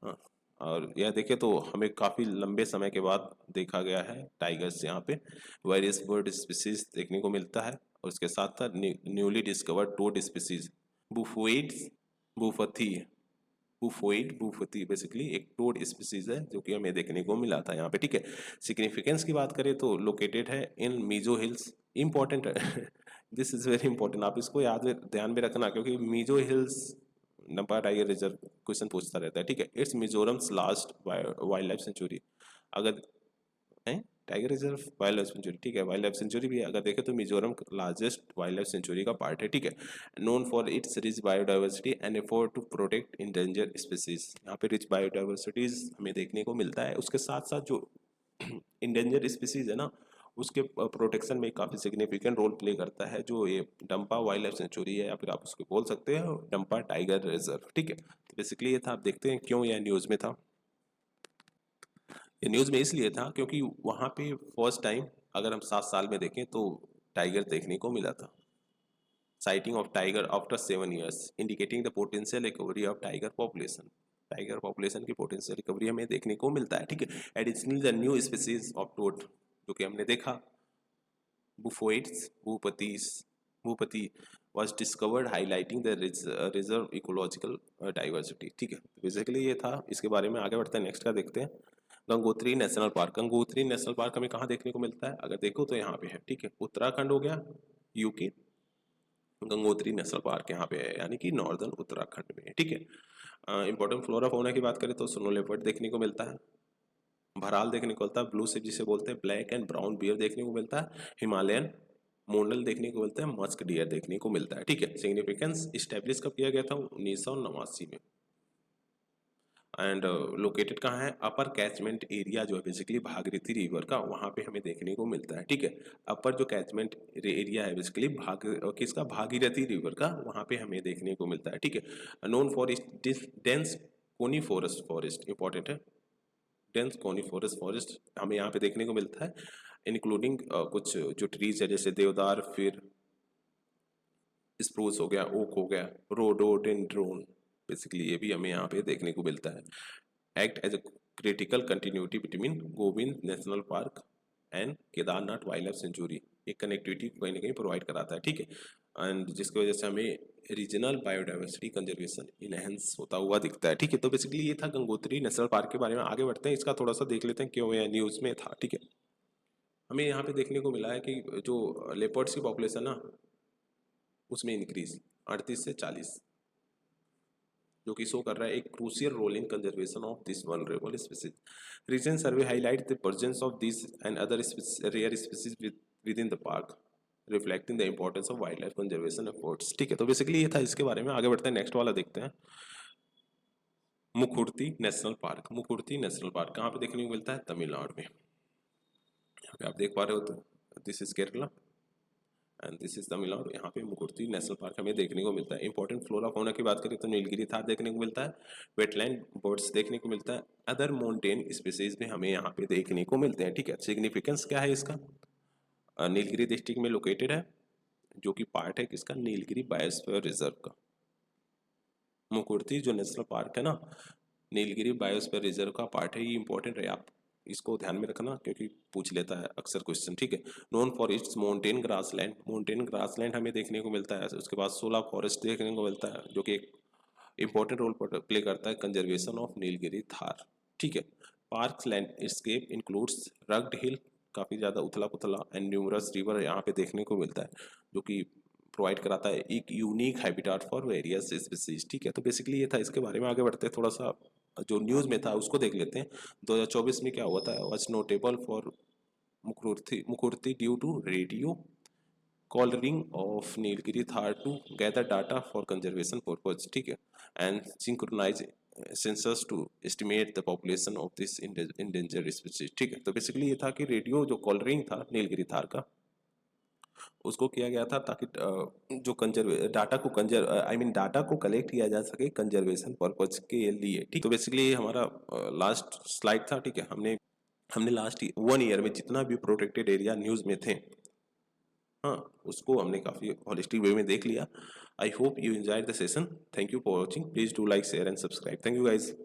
S1: हाँ। और यह देखें तो हमें काफ़ी लंबे समय के बाद देखा गया है टाइगर्स, यहाँ पे वेरियस बर्ड स्पीसीज देखने को मिलता है, और उसके साथ साथ newly discovered toad species Bufoides bufthi, Bufoides bufthi basically एक टोड स्पीसीज है जो कि हमें देखने को मिला था यहाँ पे, ठीक है। सिग्निफिकेंस की बात करें तो लोकेटेड है इन मीजो हिल्स, इंपॉर्टेंट है दिस इज वेरी इंपॉर्टेंट, आप इसको याद में ध्यान में रखना, क्योंकि Mizo hills Dampa tiger reserve question पूछता रहता है, ठीक है। It's Mizoram's last wildlife sanctuary, अगर है tiger reserve wildlife sanctuary, ठीक है। वाइल्ड लाइफ सेंचुरी भी अगर देखें तो Mizoram largest wildlife sanctuary का पार्ट है, ठीक है। Known for its rich biodiversity and effort to protect endanger species, यहाँ पे रिच बायोडाइवर्सिटीज हमें देखने को मिलता है, उसके साथ साथ जो इंडेंजर स्पीसीज है ना उसके प्रोटेक्शन में काफ़ी सिग्निफिकेंट रोल प्ले करता है जो ये डंपा वाइल्ड लाइफ सेंचुरी है, या फिर आप उसको बोल सकते हैं डंपा टाइगर रिजर्व, ठीक है। तो बेसिकली ये था, आप देखते हैं क्यों यह न्यूज़ में था। ये न्यूज़ में इसलिए था क्योंकि वहाँ पे फर्स्ट टाइम अगर हम 7 साल में देखें तो टाइगर देखने को मिला था। Sighting of tiger after 7 years indicating the potential recovery of tiger population, tiger population की पोटेंशियल रिकवरी हमें देखने को मिलता है, ठीक है। Additionally the new species of toad, जो कि हमने देखा बुफोइड्स Bhupathi was discovered highlighting the reserve ecological diversity, ठीक है। तो बेसिकली ये था, इसके बारे में आगे बढ़ते हैं, नेक्स्ट का देखते हैं। Gangotri national park, Gangotri national park हमें कहाँ देखने को मिलता है, अगर देखो तो यहाँ पे है, ठीक है। उत्तराखंड हो गया यूके, गंगोत्री नेशनल पार्क यहाँ पे है, यानी कि नॉर्दर्न उत्तराखंड में है, ठीक है। इंपॉर्टेंट फ्लोरा फौना की बात करें तो स्नो लेपर्ड देखने को मिलता है, भराल देखने को मिलता है, ब्लू शिप जिसे बोलते हैं, ब्लैक एंड ब्राउन बियर देखने को मिलता है, हिमालयन मोंडल देखने को मिलता है, मस्क डियर देखने को मिलता है, ठीक है। सिग्निफिकेंस इस्टेब्लिश कब किया गया था, 1989 में। एंड लोकेटेड कहाँ है, अपर कैचमेंट एरिया जो है बेसिकली भागीरथी रिवर का, वहाँ पे हमें देखने को मिलता है, ठीक है। अपर जो कैचमेंट एरिया है बेसिकली किसका, भागीरथी रिवर का, वहाँ पे हमें देखने को मिलता है, ठीक है। Known for dense coniferous forest, important है, डेंस कोनीफोरस फॉरेस्ट हमें यहाँ पे देखने को मिलता है, इंक्लूडिंग कुछ जो ट्रीज है जैसे देवदार, फिर स्प्रूस हो गया, ओक हो गया, रोडोडेंड्रोन, बेसिकली ये भी हमें यहाँ पे देखने को मिलता है। Act as a critical continuity between Govind national park and Kedarnath wildlife sanctuary, एक कनेक्टिविटी कहीं ना कहीं प्रोवाइड कराता है, ठीक है। एंड जिसकी वजह से हमें रीजनल बायोडाइवर्सिटी कंजर्वेशन इनहेंस होता हुआ दिखता है, ठीक है। तो बेसिकली ये था गंगोत्री नेशनल पार्क के बारे में। आगे बढ़ते हैं, इसका थोड़ा सा देख लेते हैं क्यों यह न्यूज़ में था, ठीक है। हमें यहाँ पे देखने को मिला है कि जो लेपर्ड्स की पॉपुलेशन ना उसमें इंक्रीज 38 से 40, जो कि शो कर रहा है एक crucial role in conservation of this vulnerable species. Recent survey highlight the presence of this and other rare species within the park, reflecting the importance of wildlife conservation efforts, ठीक है। तो basically ये था इसके बारे में। आगे बढ़ते हैं, नेक्स्ट वाला देखते हैं। Mukurthi national park, Mukurthi national park कहाँ पे देखने को मिलता है, तमिलनाडु में। यहाँ पे आप देख पा रहे हो, तो this is Kerala and this is Tamil Nadu. यहाँ पे मुकुर्ती नेशनल पार्क हमें देखने को मिलता है। इंपॉर्टेंट फ्लोरा फौना की बात करें तो नीलगिरी थार देखने को मिलता है, वेटलैंड बर्ड्स देखने को मिलता है, अदर माउंटेन स्पीसीज भी हमें यहाँ पे देखने को मिलते हैं, ठीक है। सिग्निफिकेंस क्या है इसका, नीलगिरी डिस्ट्रिक्ट में लोकेटेड है, जो कि पार्ट है किसका, नीलगिरी बायोस्फीयर रिजर्व का। मुकुर्ती जो नेशनल पार्क है ना, नीलगिरी बायोस्फीयर रिजर्व का पार्ट है, ये इंपॉर्टेंट है, आप इसको ध्यान में रखना क्योंकि पूछ लेता है अक्सर क्वेश्चन, ठीक है। Known for it's mountain grassland, mountain grassland हमें देखने को मिलता है। उसके बाद सोला फॉरेस्ट देखने को मिलता है, जो कि एक इंपॉर्टेंट रोल प्ले करता है कंजर्वेशन ऑफ नीलगिरी थार, ठीक है। पार्क लैंडस्केप इंक्लूड्स रग्ड हिल, काफ़ी ज़्यादा उथला पुथला, एंड न्यूमरस रिवर यहाँ पे देखने को मिलता है, जो कि प्रोवाइड कराता है एक unique habitat for various species, ठीक है। तो बेसिकली ये था इसके बारे में। आगे बढ़ते हैं, थोड़ा सा जो न्यूज़ में था उसको देख लेते हैं। 2024 में क्या हुआ था, was notable for Mukurthi due to radio collaring of Nilgiri thar to gather data for conservation purpose, ठीक है, and synchronize census to estimate the population of this endanger species, ठीक है। तो बेसिकली ये था कि रेडियो जो कॉलरिंग था नीलगिरी थार का, उसको किया गया था ताकि जो डाटा को डाटा को कलेक्ट किया जा सके कंजर्वेशन पर्पज के लिए, ठीक। तो बेसिकली ये हमारा लास्ट स्लाइड था, ठीक है। हमने लास्ट 1 ईयर में जितना भी प्रोटेक्टेड एरिया न्यूज़ में थे, हाँ, उसको हमने काफ़ी होलिस्टिक वे में देख लिया। I hope you enjoyed the session. Thank you for watching. Please do like, share and subscribe. Thank you guys.